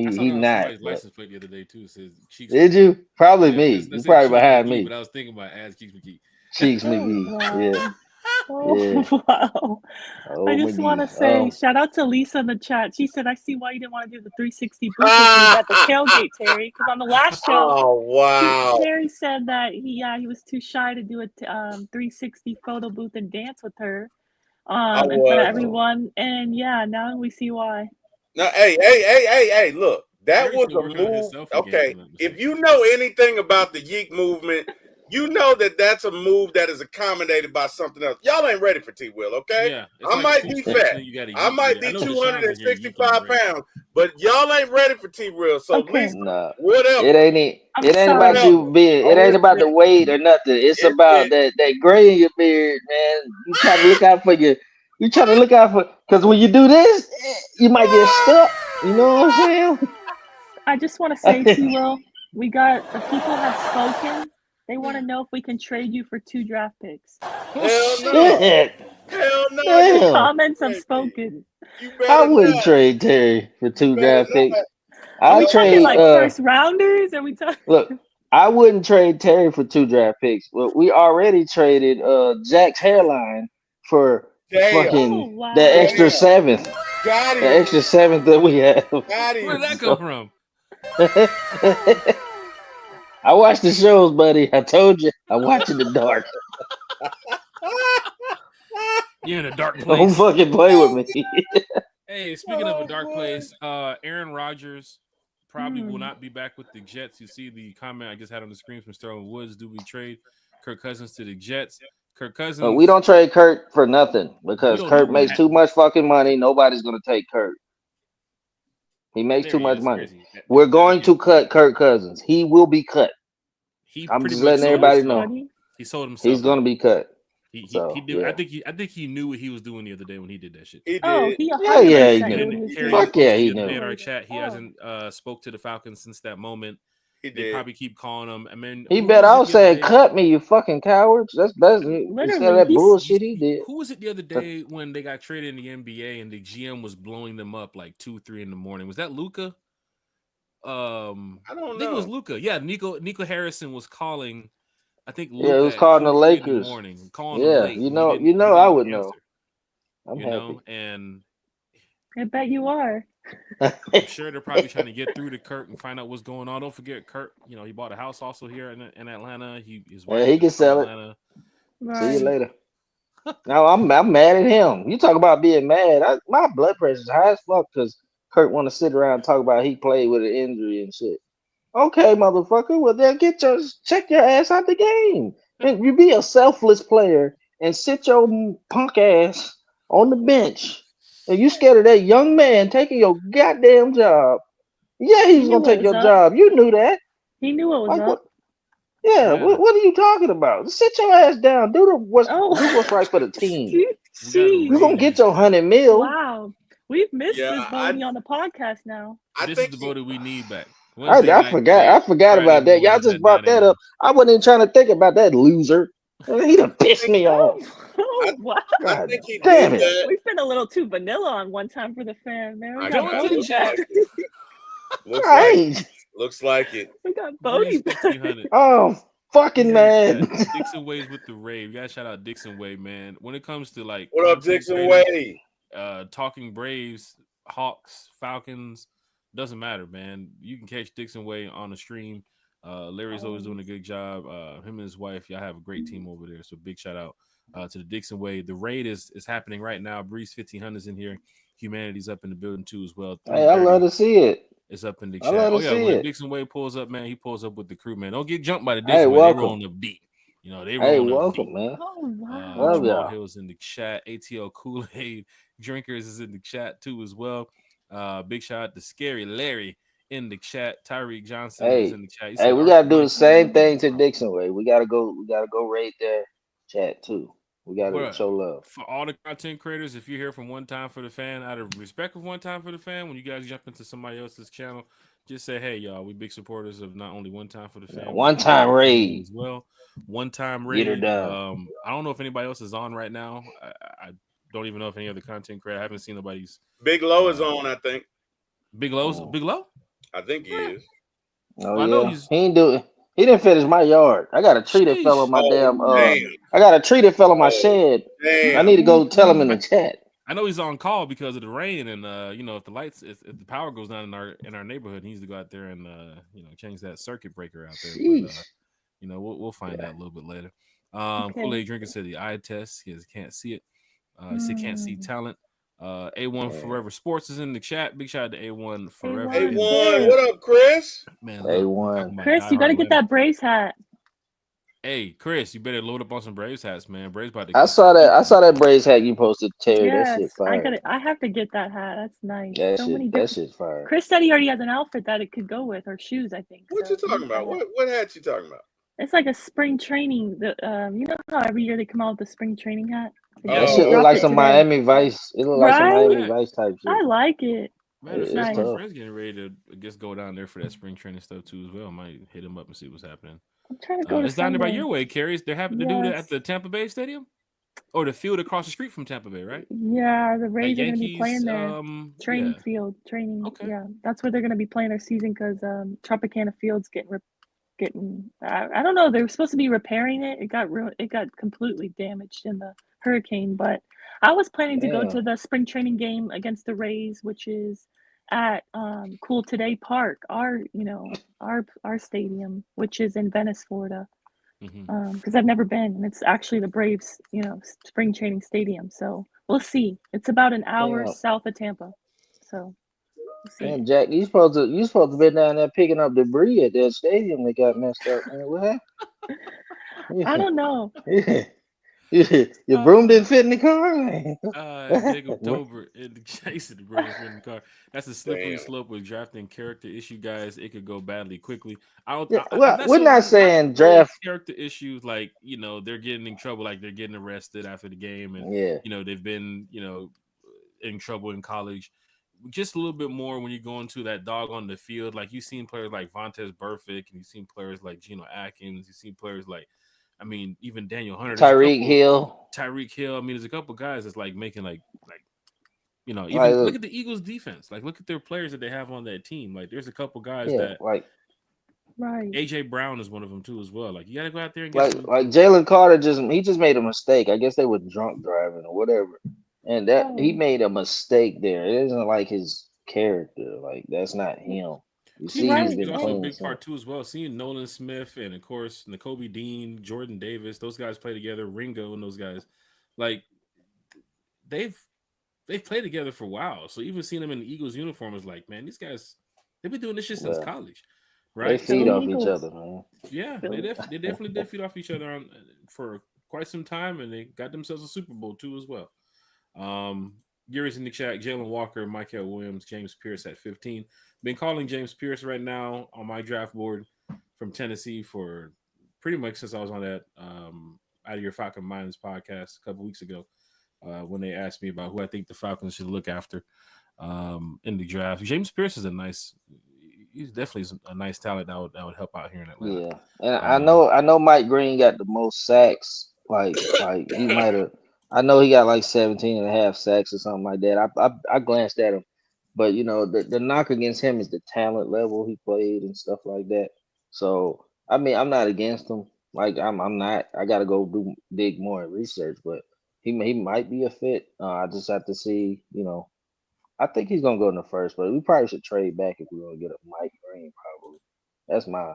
I saw He that on not. somebody's But license plate the other day too. It says Cheeks did McGee. you? Probably Yeah, me. that You said probably Cheeks behind McGee, but me. I was thinking about as Cheeks McGee. Cheeks Oh, McGee. Yeah, wow. yeah. Oh, wow. I Old just want to McGee. say shout out to Lisa in the chat. She said, "I see why you didn't want to do the 360 booth with me at the tailgate, Terry, because on the last show, Oh wow! Terry said that he was too shy to do a 360 photo booth and dance with her I in front of was. Oh, everyone. And yeah, now we see why. No, hey! Look, that Terry's was still a working on his move. selfie game, if Okay, I'm not if mistaken. you know anything about the Yeek movement, you know that that's a move that is accommodated by something else. Y'all ain't ready for T. Will, okay? Yeah, it's I like might two be steps fat. and then you got to I yeet. might Yeah, I be know Deshaun's in here yeeking 265 already. pounds, but y'all ain't ready for T. Will. So Okay, Lisa, no. whatever, I'm It ain't about sorry. whatever. you being. It Oh, ain't it's about the it. weight or nothing. It's It's about it. that gray in your beard, man. You trying to look out for your. You trying to look out for because when you do this, you might get stuck. You know what I'm I just want to say, saying? T. Will, the people have spoken. They want to know if we can trade you for 2 draft picks. Oh Hell shit! no. Shit, Hell no, you The damn. comments have trade me. spoken. You I better wouldn't not. trade Terry for You 2 better draft picks. not. Are I we No, talking trade. like first rounders? Are we talking? Look, I wouldn't trade Terry for 2 draft picks, but we already traded Jack's hairline for damn. Oh, fucking the wow. extra Damn. seventh, Got the him. extra seventh that we have. Got Where him. did that come So from? I watch the shows, buddy. I told you, I watch in the dark. You're in a dark Don't place. fucking play with me. Hey, speaking of a Oh, dark boy. place, Aaron Rodgers probably will Hmm. not be back with the Jets. You see the comment I just had on the screen from Sterling Woods. Do we trade Kirk Cousins to the Jets? Kirk We Cousins, don't trade Kurt for nothing we because don't know Kurt what makes happened. too much fucking money. Nobody's gonna take Kurt. He makes There too he much is. money. There's he. We're That going again. to cut Kirk Cousins. He will be cut. He I'm pretty just much letting sold everybody himself. know Buddy. He sold he's himself gonna out. be cut. He So knew. yeah. I think he knew what he was doing the other day when he did that shit. He Oh, did. he Yeah, yeah, he 100% And knew knew. what then he was Terry, he doing. Fuck yeah, posted he the other day knew. in our chat. He Oh, hasn't spoke to the Falcons since that moment. He They did. probably keep calling him. I mean, He who bet was I it was the other saying, day? cut me, you fucking cowards. That's best instead of literally, that bullshit he did. Who was it the other day when they got traded in the NBA and the GM was blowing them up like 2, 3 in the morning? Was that Luca? I I don't think it was know. Luca. Yeah, Nico Harrison was calling. I think Yeah, it Luca was at calling the 2, 3 in the Lakers. morning, calling him Yeah, late, and you he know I didn't would know. answer. I'm You happy. know, and I bet you are. I'm sure they're probably trying to get through to Kurt and find out what's going on. Don't forget, Kurt. You know, he bought a house also here in Atlanta. His Yeah, wife he is can from sell it. Atlanta. See you Right. later. Now I'm mad at him. You talk about being mad. My blood pressure's high as fuck because Kurt want to sit around and talk about he played with an injury and shit. Okay, motherfucker. Well, then check your ass out the game. And you be a selfless player and sit your punk ass on the bench. And you scared of that young man taking your goddamn job. Yeah, he He was knew gonna what take was your up. job. You knew that. He knew what was Like what? up. Yeah, Got it. what are you talking about? Sit your ass down. Do what's right for the team. We got You gonna Ray in Jeez. get the your chat. 100 mil. Wow. We've missed Yeah, this Bodie on the podcast now. I This is think the he, Bodie we need back. I, Wednesday I night at forgot. 8, I forgot Friday about that. Y'all mornings just at brought 9 that a.m. up. I wasn't even trying to think about that loser. He done I pissed think me off. I, Wow. I God think he damn did it. that. We've been a little too vanilla on one time for the fan, man. We I got Join to guess the Bodie looks chat. back. like it. Looks like it. Right. Looks like it. We got Bodie Breeze back. 1500. Oh, He's fucking in the mad. chat. Dixon Waves with the rave. You gotta shout out Dixon Wave, man. When it comes to like What up, content Dixon creators, Way? talking Braves, Hawks, Falcons, doesn't matter, man. You can catch Dixon Way on the stream. Larry's always doing a good job. Him and his wife, y'all have a great team over there. So big shout out to the Dixon Way. The raid is happening right now. Breeze 1500's in here. Humanity's up in the building too as well. Hey, I love 330 to see it. is up in the I chat. love Oh to yeah, see when it. Dixon Way pulls up, man, he pulls up with the crew, man. Don't get jumped by the Hey, Dixon Way. They welcome. rolling up deep. You know, they Hey, rolling up deep. welcome, man. Oh, wow. Love Jamal y'all. Hill's in the chat. ATL Kool-Aid Drinkers is in the chat too as well. Big shout out to Scary Larry in the chat. Tyreek Johnson is in the chat. He Hey, said we Archie gotta do the Manning. same thing to Dixon Way. We gotta go raid their chat too. We gotta Bruh, show love. for all the content creators, if you're here from One Time for the Fan, out of respect of One Time for the Fan, when you guys jump into somebody else's channel, just say, hey, y'all, we big supporters of not only One Time for the Fan, but One the time Kool-Aid channel raid. as well. One Time Get her raid. done. I don't know if anybody else is on right now. I don't even know if any other content creator. I haven't seen nobody's. Big Low is on, I think. Big Lowe's. Big Low? I think he is. Oh I know yeah. he's. He ain't do it. He didn't finish my yard. I got a tree that fell on Sheesh. my Oh, damn damn. I got a tree that fell on my Oh, shed. I damn. need to go tell him in the chat. I know he's on call because of the rain, and if the lights, if the power goes down in our neighborhood, he needs to go out there and change that circuit breaker out there. Sheesh. But we'll find out a little bit later. Okay. Kool-Aid Drinker said the eye test. He can't see it. He said can't see talent. A1 Forever Sports is in the chat. Big shout out to A1 Forever. Hey, A1, one. Chris. What up, Chris? Man, A1. look, talking about Chris, you got to diehard get Atlanta. that Braves hat. Hey, Chris, you better load up on some Braves hats, man. Braves about to I get saw that Braves hat you posted, Terry. That shit Yes, fire. I have to get that hat. That's nice. That So many shit different. shit's fire. Chris said he already has an outfit that it could go with, or shoes, I think. What so you talking about? What hat you talking about? It's like a spring training. You know how every year they come out with the spring training hat. That Oh, shit look dropped like it some today. Miami Vice. It look like some Right? Miami Vice type shit. I like it. Matter of It's fact, my tough. friend's getting ready to, I guess, go down there for that spring training stuff too as well. I might hit him up and see what's happening. I'm trying to go to It's down there by Sunday. your way, Carries. They're having to do that Yes. at the Tampa Bay Stadium or the field across the street from Tampa Bay, right? Yeah, the Rays are going to be Yankees, playing there. Training yeah. field, training. Okay. Yeah, that's where they're going to be playing their season because Tropicana Field's getting. I don't know. They were supposed to be repairing it. It got completely damaged in the hurricane. But I was planning to go to the spring training game against the Rays, which is at Cool Today Park, our stadium, which is in Venice, Florida. Because I've never been, and it's actually the Braves, spring training stadium. So we'll see. It's about an hour south of Tampa. So we'll see. Man, Jack, you supposed to be down there picking up debris at that stadium that got messed up. Man, what happened? I don't know. Your broom didn't fit in the car. Jacob Dober in the chase of the broom in the car. That's a slippery slope with drafting character issue, guys. It could go badly quickly. We're not saying draft character issues like they're getting in trouble, like they're getting arrested after the game, and they've been in trouble in college. Just a little bit more when you go into that dog on the field. Like you've seen players like Vontaze Burfict, and you've seen players like Geno Atkins. You've seen players like, even Daniel Hunter, Tyreek Hill. I mean, there's a couple guys that's like making even look at the Eagles defense. Like look at their players that they have on that team. Like there's a couple guys that right. AJ Brown is one of them too as well. Like you got to go out there and get like Jalen Carter just made a mistake. I guess they were drunk driving or whatever. And that he made a mistake there. It isn't like his character. Like that's not him. You see, he's been also a big some. part too as well. Seeing Nolan Smith and of course N'Kobe Dean, Jordan Davis, those guys play together. Ringo and those guys, like they've played together for a while. So even seeing them in the Eagles uniform is like, man, these guys they've been doing this shit since college, right? They feed off each other, man. Yeah, they definitely did feed off each other for quite some time, and they got themselves a Super Bowl too as well. Gary's in the chat. Jalen Walker, Michael Williams, James Pierce at 15. Been calling James Pierce right now on my draft board from Tennessee for pretty much since I was on that Out of Your Falcon Minds podcast a couple weeks ago when they asked me about who I think the Falcons should look after in the draft. James Pierce is he's definitely a nice talent that would help out here in Atlanta. Yeah, and I know Mike Green got the most sacks. Like he might have. I know he got like 17.5 sacks or something like that. I glanced at him, but the knock against him is the talent level he played and stuff like that. So I mean, I'm not against him. Like I'm not. I got to go dig more research, but he might be a fit. I just have to see. I think he's gonna go in the first, but we probably should trade back if we're gonna get a Mike Green. Probably. That's my.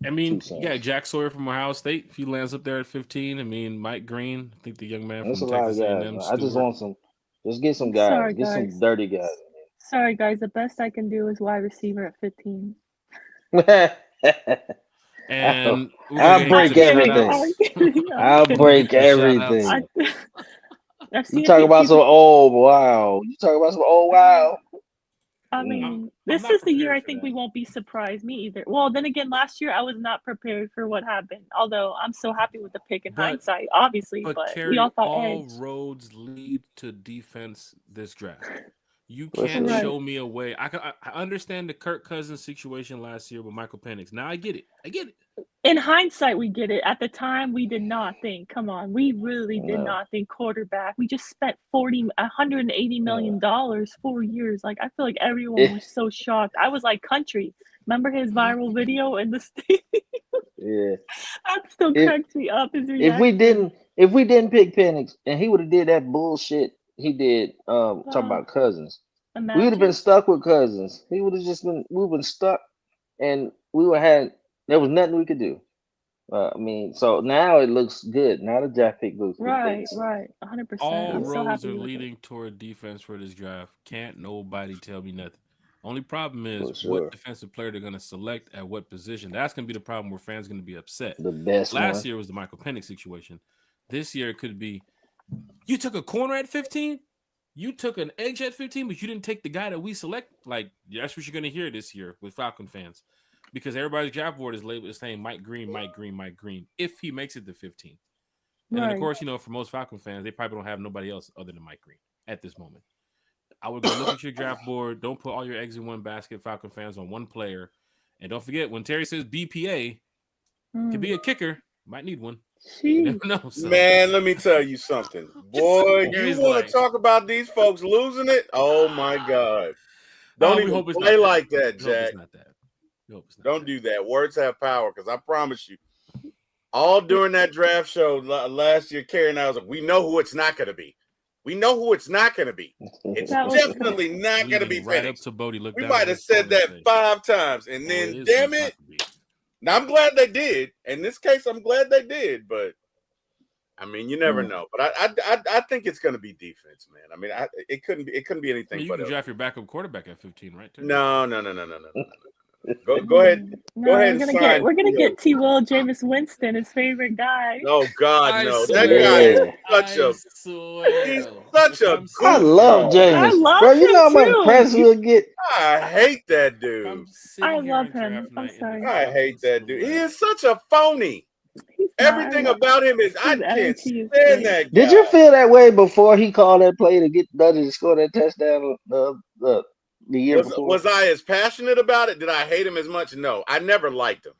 I mean, you got Jack Sawyer from Ohio State. If he lands up there at 15, I mean, Mike Green. I think the young man There's from a lot of Texas guys. A&M. I just want some. Just get some guys. Sorry, Get some guys. dirty guys. Sorry, guys. The best I can do is wide receiver at 15. And I'll break everything. I'll break everything. You talk about some old wow. You talk about some old wow. I mean, this is the year I think we won't be surprised. Me either. Well, then again, last year I was not prepared for what happened. Although I'm so happy with the pick in hindsight, obviously. But we all thought all edge. roads lead to defense this draft. You can't show me a way. I understand the Kirk Cousins situation last year with Michael Penix. Now I get it. In hindsight, we get it. At the time, we did not think. Come on, we really did not think quarterback. We just spent $180 million 4 years. Like I feel like everyone was so shocked. I was like, country. Remember his viral video in the stadium? Yeah, that still cracks me up. His reaction. If we didn't pick Penix and he would have did that bullshit he did, talking about Cousins, we would have been stuck with Cousins. He would have just been. We would have been stuck, and we would have had. There was nothing we could do. I mean, so now it looks good. Now the draft pick looks good. Right, 100%. All roads are leading toward defense for this draft. Can't nobody tell me nothing. Only problem is what defensive player they're going to select at what position. That's going to be the problem where fans are going to be upset. The best Last year was the Michael Penix situation. This year it could be, you took a corner at 15? You took an edge at 15, but you didn't take the guy that we select? Like, that's what you're going to hear this year with Falcon fans. Because everybody's draft board is labeled as saying Mike Green, if he makes it to 15. And then, of course, for most Falcon fans, they probably don't have nobody else other than Mike Green at this moment. I would go look at your draft board. Don't put all your eggs in one basket, Falcon fans, on one player. And don't forget, when Terry says BPA, could be a kicker. Might need one. No, so. Man, let me tell you something. Boy, you want to talk about these folks losing it? Oh, my God. Don't even play like that, Jack. Don't do that. Words have power, because I promise you, all during that draft show last year, Kerry and I was like, we know who it's not going to be. We know who it's not going to be. It's definitely not going to be right Penix. Up to Bodie. We might have said that 5 times, and then, damn it. Now, I'm glad they did. In this case, I'm glad they did, but I mean, you never know. But I think it's going to be defense, man. I mean, it couldn't be anything. You can draft your backup quarterback at 15, right? No. Go ahead. Go ahead. We're gonna get T. Will Jameis Winston, his favorite guy. Oh God, no! That guy is such a. I love Jameis. I love bro. You know how much press we'll get. I hate that dude. I love him. I'm sorry. I hate that dude. He is such a phony. Everything about him is. I can't stand that guy. Did you feel that way before he called that play to get Dudley to score that touchdown? The year before? Was I as passionate about it? Did I hate him as much? No, I never liked him.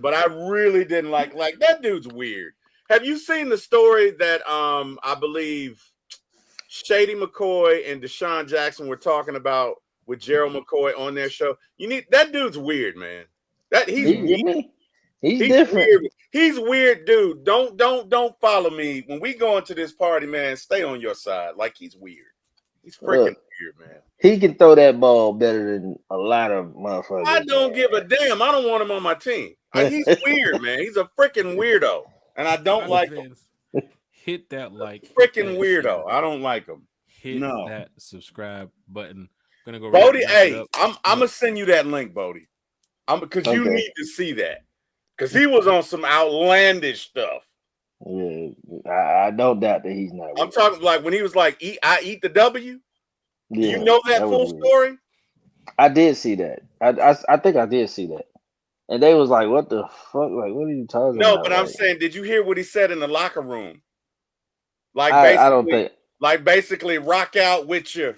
But I really didn't like that dude's weird. Have you seen the story that I believe Shady McCoy and Deshaun Jackson were talking about with Gerald McCoy on their show? That dude's weird, man. He's weird. He's different. Weird. He's weird, dude. Don't follow me when we go into this party, man. Stay on your side. Like he's weird. He's freaking weird, man. He can throw that ball better than a lot of motherfuckers. I don't give a damn. I don't want him on my team. He's weird, man. He's a freaking weirdo, and I don't like him. Hit that freaking weirdo. I don't like him. Hit that subscribe button. I'm gonna go. Bodie, hey, I'm gonna send you that link, Bodie. Because you need to see that. because he was on some outlandish stuff. Yeah, I don't doubt that he's not. I'm talking like when he was like, I eat the W. Do Yeah, you know that full was weird. story? I did see that. I think I did see that. And they was like, "What the fuck? Like, what are you talking No, about?" but I'm like, saying, did you hear what he said in the locker room? Like I don't think. basically rock out with you.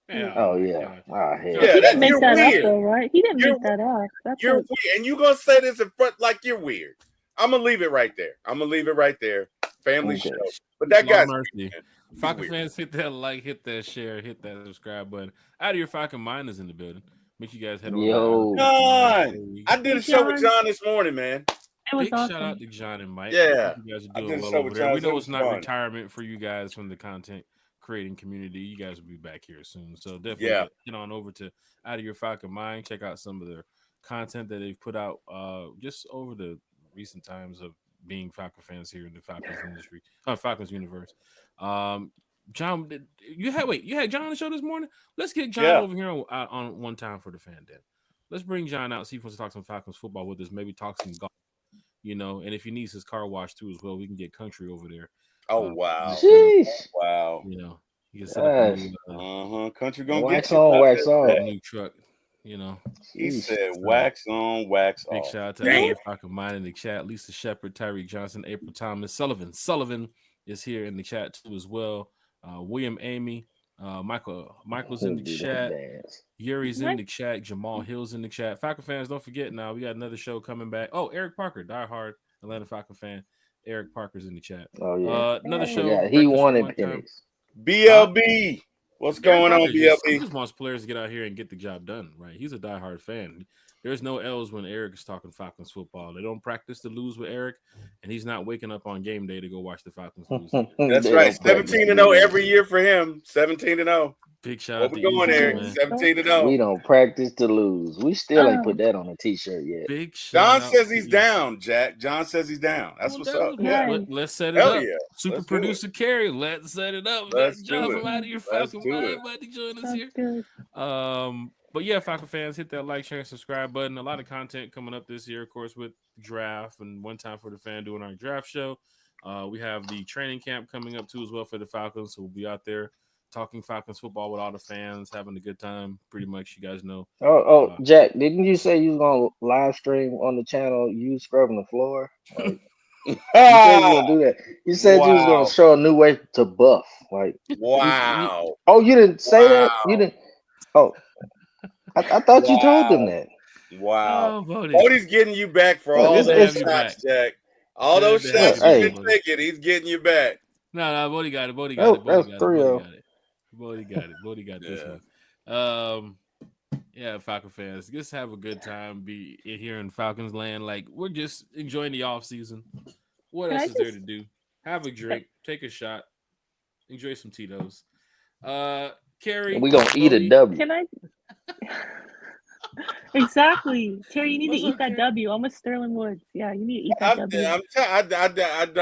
Yeah, Oh my yeah. God. Ah, hell. Yeah, He didn't make you're that up weird. though, right? He didn't You're- make that up. That's You're what, weird, and you gonna say this in front like you're weird. I'm gonna leave it right there. Family Okay. show, but that Lord guy's mercy. weird, man. Falcon weird. fans, hit that like, hit that share, hit that subscribe button. Out of your Falcon Miners in the building. Make sure you guys head over Yo. to John, I did a show with John. John this morning, man. it was Big shout awesome. out to John and Mike. Yeah, You guys are I did doing a well show over with there. John. We know It it's was not fun. retirement for you guys from the content creating community. You guys will be back here soon. So definitely Yeah. get on over to Out of Your Falcon Mind. Check out some of their content that they've put out just over the recent times of being Falcon fans here in the Falcons industry, Falcons universe. John, you had John on the show this morning. Let's get John over here on One Time for the Fan. Then let's bring John out. See if he wants to talk some Falcons football with us. Maybe talk some golf. And if he needs his car washed too as well, we can get Country over there. Oh wow, Jeez. wow. He can set up a new, Country gonna wax get you. on, wax off. a new truck. He Jeez. said wax on, wax Big off. shout out to Damn. everyone Falcon Mind in the chat. Lisa Shepard, Tyreek Johnson, April Thomas, Sullivan. Sullivan is here in the chat too as well. William Amy, Michael's in the chat. Yuri's in the chat. Jamal Hill's in the chat. Falcon fans, don't forget now we got another show coming back. Oh, Eric Parker, diehard Atlanta Falcon fan. Eric Parker's in the chat. Oh yeah. Another show. Yeah, he wanted pennies. BLB. What's going on, He BLB? just wants players to get out here and get the job done, right? He's a diehard fan. There's no L's when Eric is talking Falcons football. They don't practice to lose with Eric, and he's not waking up on game day to go watch the Falcons lose. That's right. 17-0 every year for him. 17-0. Big shout out to going, Eric. 17-0. We don't practice to lose. We still ain't put that on a t-shirt yet. Big John says he's down, Jack. John says he's down. That's what's up. Yeah. Let's set it up. Yeah. Super producer Carrie, let's set it up. Let's John do it. from Out of Your Falcon Mind about to join us here. But yeah, Falcon fans, hit that like, share, and subscribe button. A lot of content coming up this year, of course, with draft and One Time for the Fan doing our draft show. We have the training camp coming up too as well for the Falcons. So we'll be out there talking Falcons football with all the fans, having a good time. Pretty much, you guys know. Jack, didn't you say you was gonna live stream on the channel? You scrubbing the floor? Like, you said you were gonna do that. You said you was gonna show a new way to buff. Like, wow. You didn't say that. You didn't. Oh, I thought you told them that. Wow. Bodie's getting you back for all those shots, Jack. All those shots you've been taking, he's getting you back. No, Bodie got it. Bodie got it. Bodie got this one. Yeah, Falcon fans, just have a good time. Be here in Falcons land. Like, we're just enjoying the off season. What else is there to do? Have a drink, take a shot, enjoy some Tito's. Carrie, we gonna eat a W. Can I? Exactly, Terry. You need to eat that W. I'm with Sterling Woods. Yeah, you need to eat that W.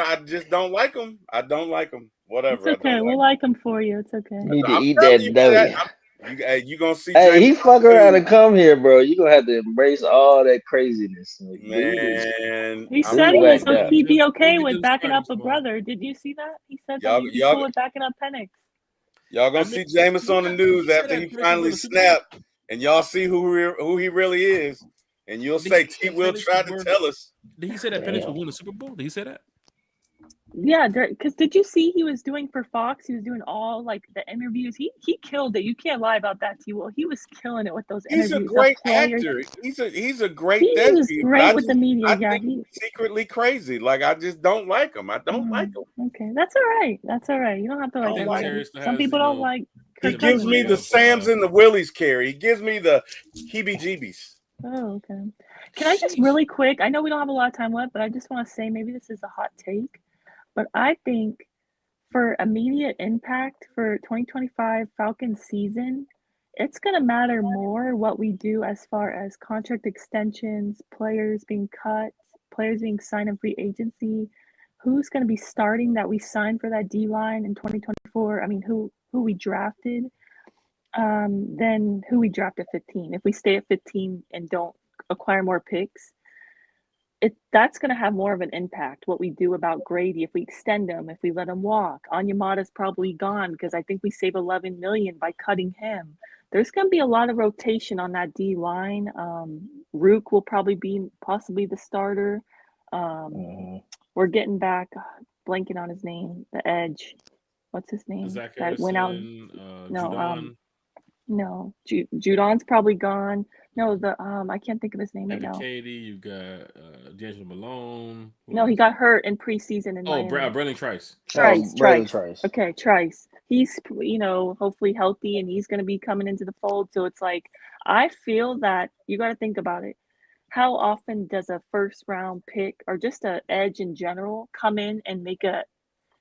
I just don't like them. I don't like them. Whatever. It's okay. We'll like them for you. It's okay. You need to eat that W. You gonna see? Hey, he fuck around and come here, bro. You gonna have to embrace all that craziness, man. He said he'd be okay with backing up a brother. Did you see that? He said that he'd be cool with backing up Penix. Y'all gonna see Jameis on the news after he finally snapped, and y'all see who he really is, and you'll say T. Will tried to tell us. Did he say that Penix would win the Super Bowl? Did he say that? Yeah, because did you see he was doing for Fox? He was doing all like the interviews. He killed it. You can't lie about that, T. Will. He was killing it with those interviews. He's a great actor. He's a great. He was great with the media. I think he's secretly crazy. Like, I just don't like him. I don't like him. Okay, that's all right. That's all right. You don't have to like him. Some people don't like. He gives me the Sams and the Willies, Carrie. He gives me the heebie-jeebies. Oh, okay. Can I just really quick? I know we don't have a lot of time left, but I just want to say maybe this is a hot take. But I think for immediate impact for 2025 Falcons season, it's going to matter more what we do as far as contract extensions, players being cut, players being signed in free agency, who's going to be starting that we signed for that D-line in 2024. I mean, who we drafted, then who we draft at 15. If we stay at 15 and don't acquire more picks, that's going to have more of an impact, what we do about Grady, if we extend him, if we let him walk. Anyamata's probably gone because I think we save $11 million by cutting him. There's going to be a lot of rotation on that D line. Rook will probably be possibly the starter. We're getting back, blanking on his name, the edge. What's his name? Zach That went out. Harrison, No, Judon, no, Judon's probably gone. No, I can't think of his name right now. Ebiketie, you got D'Angelo Malone. No, he got hurt in preseason in Miami. Brandon Trice. Trice. Okay, Trice. He's, hopefully healthy, and he's going to be coming into the fold. So it's like, I feel that you got to think about it. How often does a first round pick or just an edge in general come in and make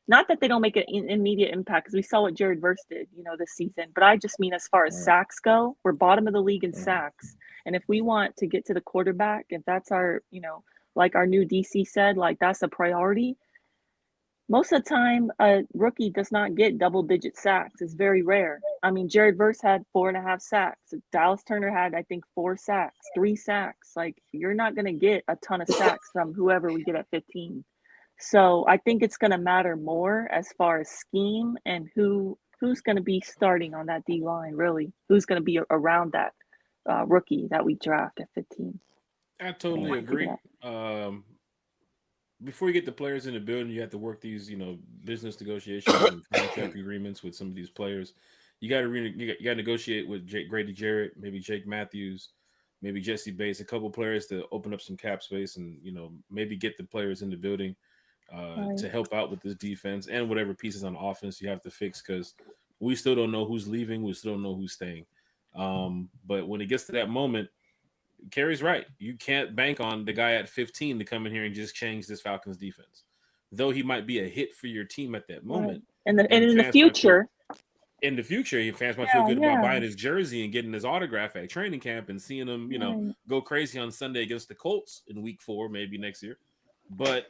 not that they don't make an immediate impact, because we saw what Jared Verse did, this season. But I just mean as far as sacks go, we're bottom of the league in sacks. And if we want to get to the quarterback, if that's our, like our new DC said, like that's a priority, most of the time a rookie does not get double-digit sacks. It's very rare. I mean, Jared Verse had 4.5 sacks. Dallas Turner had, I think, 4 sacks, 3 sacks. Like, you're not going to get a ton of sacks from whoever we get at 15. So I think it's going to matter more as far as scheme and who's going to be starting on that D line, really. Who's going to be around that rookie that we draft at 15. I totally agree. Before you get the players in the building, you have to work these, business negotiations and contract agreements with some of these players. You got to negotiate with Grady Jarrett, maybe Jake Matthews, maybe Jesse Bates, a couple players to open up some cap space, and maybe get the players in the building to help out with this defense and whatever pieces on offense you have to fix, because we still don't know who's leaving, we still don't know who's staying. But when it gets to that moment, Kerry's right. You can't bank on the guy at 15 to come in here and just change this Falcons defense. Though he might be a hit for your team at that moment. And in the future. Fans might feel good about buying his jersey and getting his autograph at training camp and seeing him, go crazy on Sunday against the Colts in week 4, maybe next year. But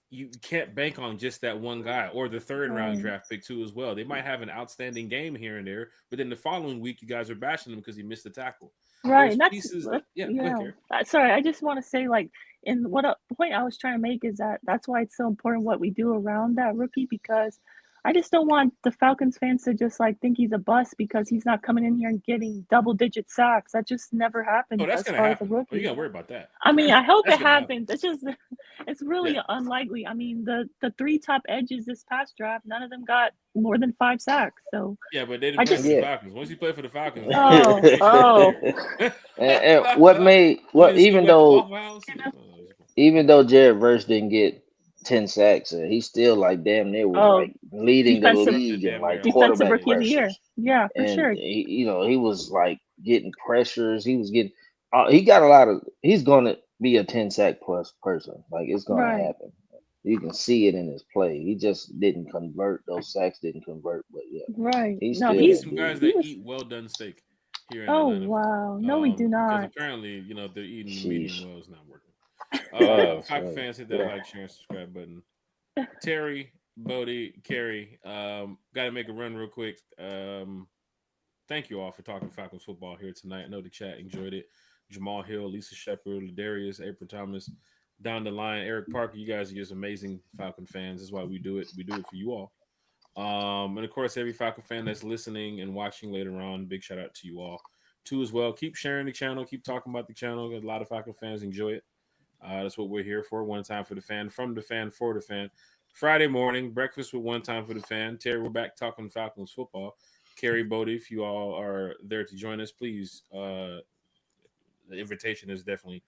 you can't bank on just that one guy or the third round draft pick too as well. They might have an outstanding game here and there, but then the following week you guys are bashing him because he missed the tackle. Right. And sorry, I just want to say, like, point I was trying to make is that's why it's so important what we do around that rookie, because I just don't want the Falcons fans to just like think he's a bust because he's not coming in here and getting double-digit sacks. That just never happens. That's going to happen. You got to worry about that. I mean, I hope it happens. It's really unlikely. I mean, the 3 top edges this past draft, none of them got more than 5 sacks. So yeah, but they didn't play for the Falcons. Once you play for the Falcons, even though Jared Verse didn't get 10 sacks, he still like damn near was like leading the league in like quarterback pressures. Yeah, for sure. He was like getting pressures. He was getting. He got a lot of. He's gonna be a 10 sack plus person. Like, it's gonna happen. You can see it in his play. He just didn't convert. Those sacks didn't convert. But he's some guys that eat well done steak here in Atlanta. Wow! No, we do not. Because apparently, they're eating medium well is not working. Falcon fans, hit that like, share, and subscribe button. Terry, Bodie, Kerry, got to make a run real quick. Thank you all for talking Falcons football here tonight. I know the chat enjoyed it. Jamal Hill, Lisa Shepard, Ladarius, April Thomas, down the line, Eric Parker. You guys are just amazing Falcon fans. That's why we do it. We do it for you all. And of course, every Falcon fan that's listening and watching later on, big shout out to you all too as well. Keep sharing the channel. Keep talking about the channel. A lot of Falcon fans enjoy it. That's what we're here for. One time for the fan, from the fan, for the fan. Friday morning, breakfast with One Time for the Fan. Terry, we're back talking Falcons football. Kerry, Bodie, if you all are there to join us, please. The invitation is definitely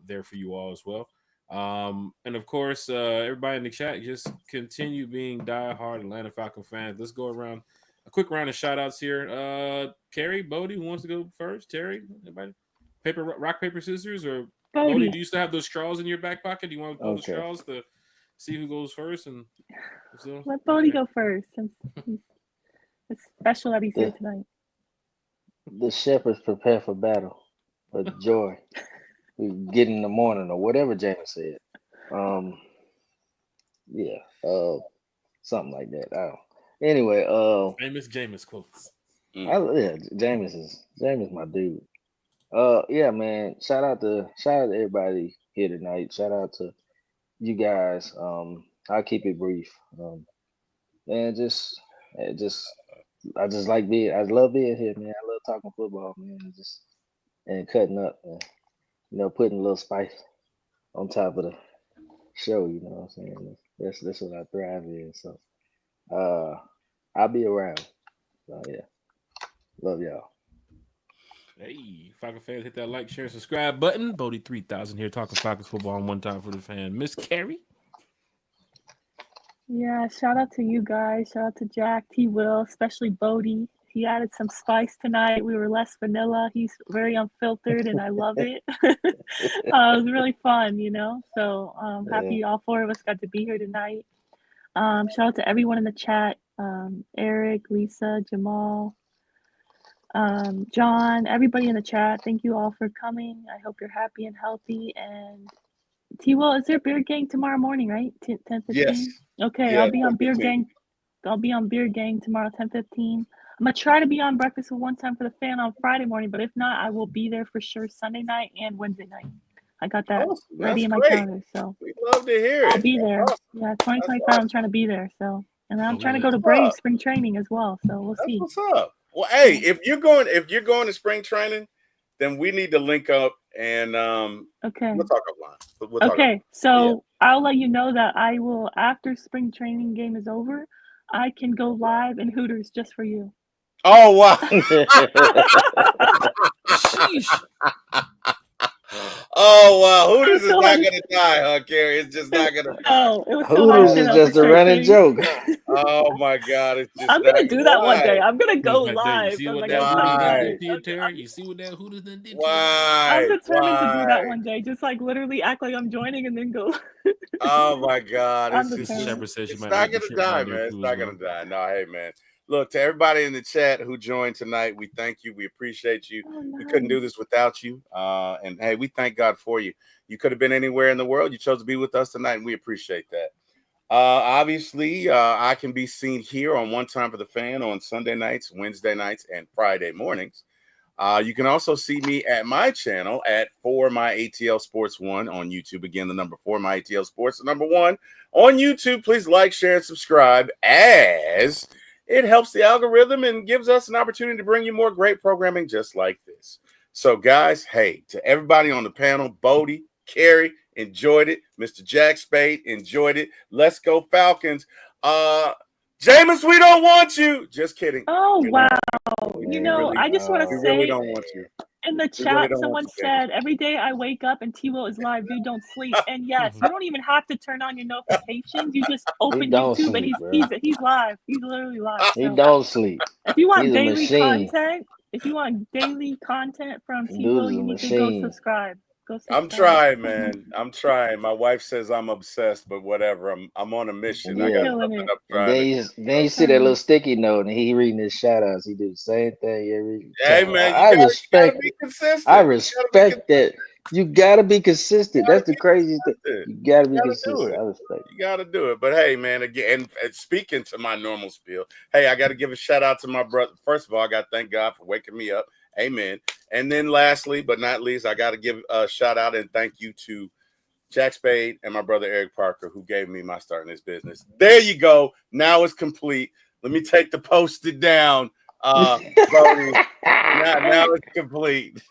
there for you all as well. And of course, everybody in the chat, just continue being diehard Atlanta Falcon fans. Let's go around a quick round of shout outs here. Kerry, Bodie, who wants to go first? Terry, anybody? Rock, paper, scissors, or Bodie, do you still have those straws in your back pocket? Do you want to pull the straws to see who goes first? And let Bodie go first. It's special that he's here tonight. The shepherds prepare for battle, but joy we get in the morning, or whatever James said. Something like that. Anyway, famous Jameis quotes. Jameis is my dude. Yeah, man. Shout out to everybody here tonight. Shout out to you guys. I'll keep it brief. And just I just like being. I love being here, man. I love talking football, man. Just and cutting up, and putting a little spice on top of the show. You know what I'm saying? That's what I thrive in. So, I'll be around. So yeah, love y'all. Hey, Falcon fans, hit that like, share, subscribe button. Bodie 3000 here talking Falcons football on One Time for the Fan. Miss Carrie. Yeah, shout out to you guys. Shout out to Jack, T. Will, especially Bodie. He added some spice tonight. We were less vanilla. He's very unfiltered, and I love it. It was really fun, So Yeah. happy all four of us got to be here tonight. Shout out to everyone in the chat. Eric, Lisa, Jamal, John, everybody in the chat. Thank you all for coming. I hope you're happy and healthy. And T-Will, is there Beer Gang tomorrow morning, right? 10:15? Yes. Okay, Yeah, I'll be on Beer 10:15. Gang. I'll be on Beer Gang tomorrow, 10:15. I'm gonna try to be on Breakfast with One Time for the Fan on Friday morning, but if not, I will be there for sure Sunday night and Wednesday night. I got that Awesome. ready That's in my great. calendar, so We love to hear it. I'll be there. That's awesome. Yeah, That's 2025. awesome. I'm trying to be there. So, and I'm Oh, trying to really? go to What's Brave up? spring training as well. So we'll That's see. what's up. Well, hey, if you're going to spring training, then we need to link up and Okay. we'll talk offline. We'll talk Okay, offline. so I'll let you know that I will, after spring training game is over, I can go live in Hooters just for you. Oh wow. Sheesh. Oh wow. Hooters is So not much- gonna die, huh, Carrie? It's just not gonna die. No, it was so Hooters hard is to just a running joke. Oh my god, it's just I'm not gonna do that one day. why? I'm gonna go Right there. You live see because what I that got Hooters such done good did Why? to you, news. Terry? You see what that Hooters done did to you? Why? I'm determined to do that Why? one day. Just like literally act like I'm joining and then go. Oh my god, I'm it's just Mrs. determined. Shepard says she it's might not make the gonna trip die, down there man. It's too as not well. gonna die. No, hey man. Look, to everybody in the chat who joined tonight, we thank you. We appreciate you. Oh, We couldn't do nice. this without you. And hey, we thank God for you. You could have been anywhere in the world. You chose to be with us tonight, and we appreciate that. Obviously, I can be seen here on One Time for the Fan on Sunday nights, Wednesday nights, and Friday mornings. You can also see me at my channel at For My ATL Sports 1 on YouTube. Again, the number 4 My ATL Sports, the number 1 on YouTube. Please like, share, and subscribe, as it helps the algorithm and gives us an opportunity to bring you more great programming just like this. So, guys, hey, to everybody on the panel, Bodie, Carrie, enjoyed it. Mr. Jack Spade, enjoyed it. Let's go Falcons. Jameis, we don't want you. Just kidding. Oh, We wow. really, I just want we to really say don't want you. in the We really chat, don't want someone you, Jameis. said, every day I wake up and T-Will is live, dude, don't sleep. And yes, you don't even have to turn on your notifications. You just open don't YouTube and sleep, bro. he's live. He's literally live. He So don't sleep. if you want He's a daily machine. content, from Dude T-Will, is a you need to go machine. subscribe. I'm trying, man. I'm trying. My wife says I'm obsessed, but whatever. I'm on a mission. I got Yeah. something Killing I'm And trying then to do. you see that little sticky note, and he reading his shout outs. He do the same thing every Hey, time. man, I you gotta respect be it. consistent. I You gotta be respect that. You gotta be consistent. That's the craziest thing. consistent. You gotta be You gotta do consistent. it. I respect it. You got to do it. But hey, man, again, and speaking to my normal spiel, hey, I got to give a shout out to my brother. First of all, I got to thank God for waking me up. Amen. And then lastly, but not least, I got to give a shout out and thank you to Jack Spade and my brother Eric Parker, who gave me my start in this business. There you go. Now it's complete. Let me take the post-it down. Bodie. Now it's complete.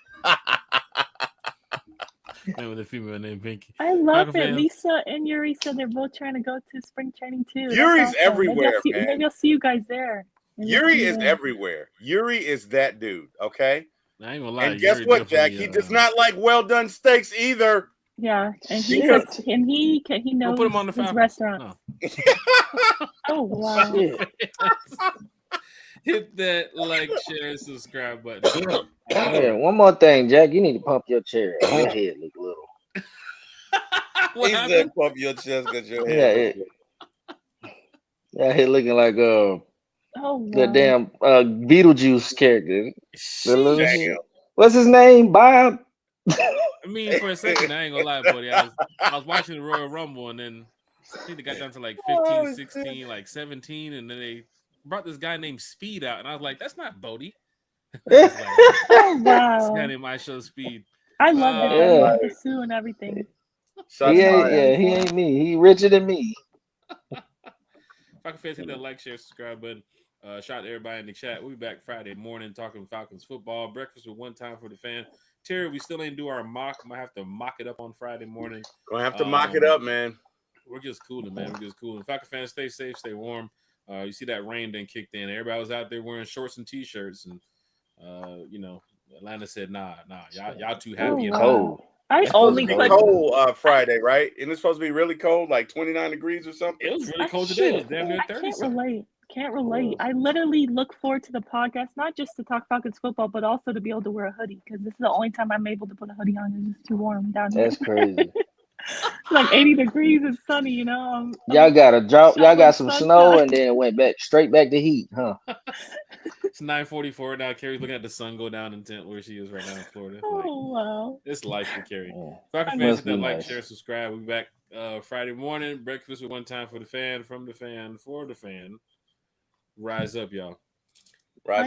Man with a female named Pinky. I love Falcon it. fans, Lisa and Yuri said they're both trying to go to spring training too. That's Yuri's awesome. everywhere, man. Maybe I'll see you guys there. Yuri is everywhere. Yuri is that dude, okay? I ain't gonna lie. And guess Yuri what, Jack? definitely, He does not like well-done steaks either. Yeah, and he Shit. says, and he Don't knows put him on the his Falcons. restaurant. No. Oh wow! Shit. Hit that like, share, and subscribe button. Yeah, one more thing, Jack. You need to pump your chair. Your head look little. What He happened? said, "Pump your chest because your Yeah, head." that head looking like Oh the wow! damn Beetlejuice character. The little Sheesh. shit. What's his name? Bob. I mean, for a second, I ain't gonna lie, buddy. I was watching the Royal Rumble, and then I think they got down to like 15, 16, like 17, and then they brought this guy named Speed out, and I was like, that's not Bodie. It's like, Oh wow! scanning my show speed. I love it though. He with the Sue and everything. Such he fire. ain't me. He richer than me. Falcon fans, hit that like, share, subscribe button. Shout out to everybody in the chat. We'll be back Friday morning talking Falcons football. Breakfast with one time for the fan. Terry, we still ain't do our mock. Might have to mock it up on Friday morning. Gonna have to mock it up, man. We're just cooling, man. We're just cooling. Falcon fans, stay safe, stay warm. You see that rain then kicked in. Everybody was out there wearing shorts and t-shirts, and Atlanta said, nah, y'all too happy. It was cold. I It's supposed only to be put cold Friday, right? And it's supposed to be really cold, like 29 degrees or something. It was really cold today. It was damn near 30. Can't relate. I literally look forward to the podcast, not just to talk Falcons football, but also to be able to wear a hoodie because this is the only time I'm able to put a hoodie on. It's just too warm down here. That's crazy. It's like 80 degrees and sunny, you know. Y'all got a drop. Y'all got some sunshine. snow, and then went straight back to heat, huh? It's 9:44 now. Carrie's looking at the sun go down in tent where she is right now in Florida. Oh wow! It's life for Carrie. Yeah. Falcon fans, hit that like, nice. share, subscribe. We'll be back Friday morning. Breakfast with one time for the fan, from the fan, for the fan. Rise up, y'all. Rise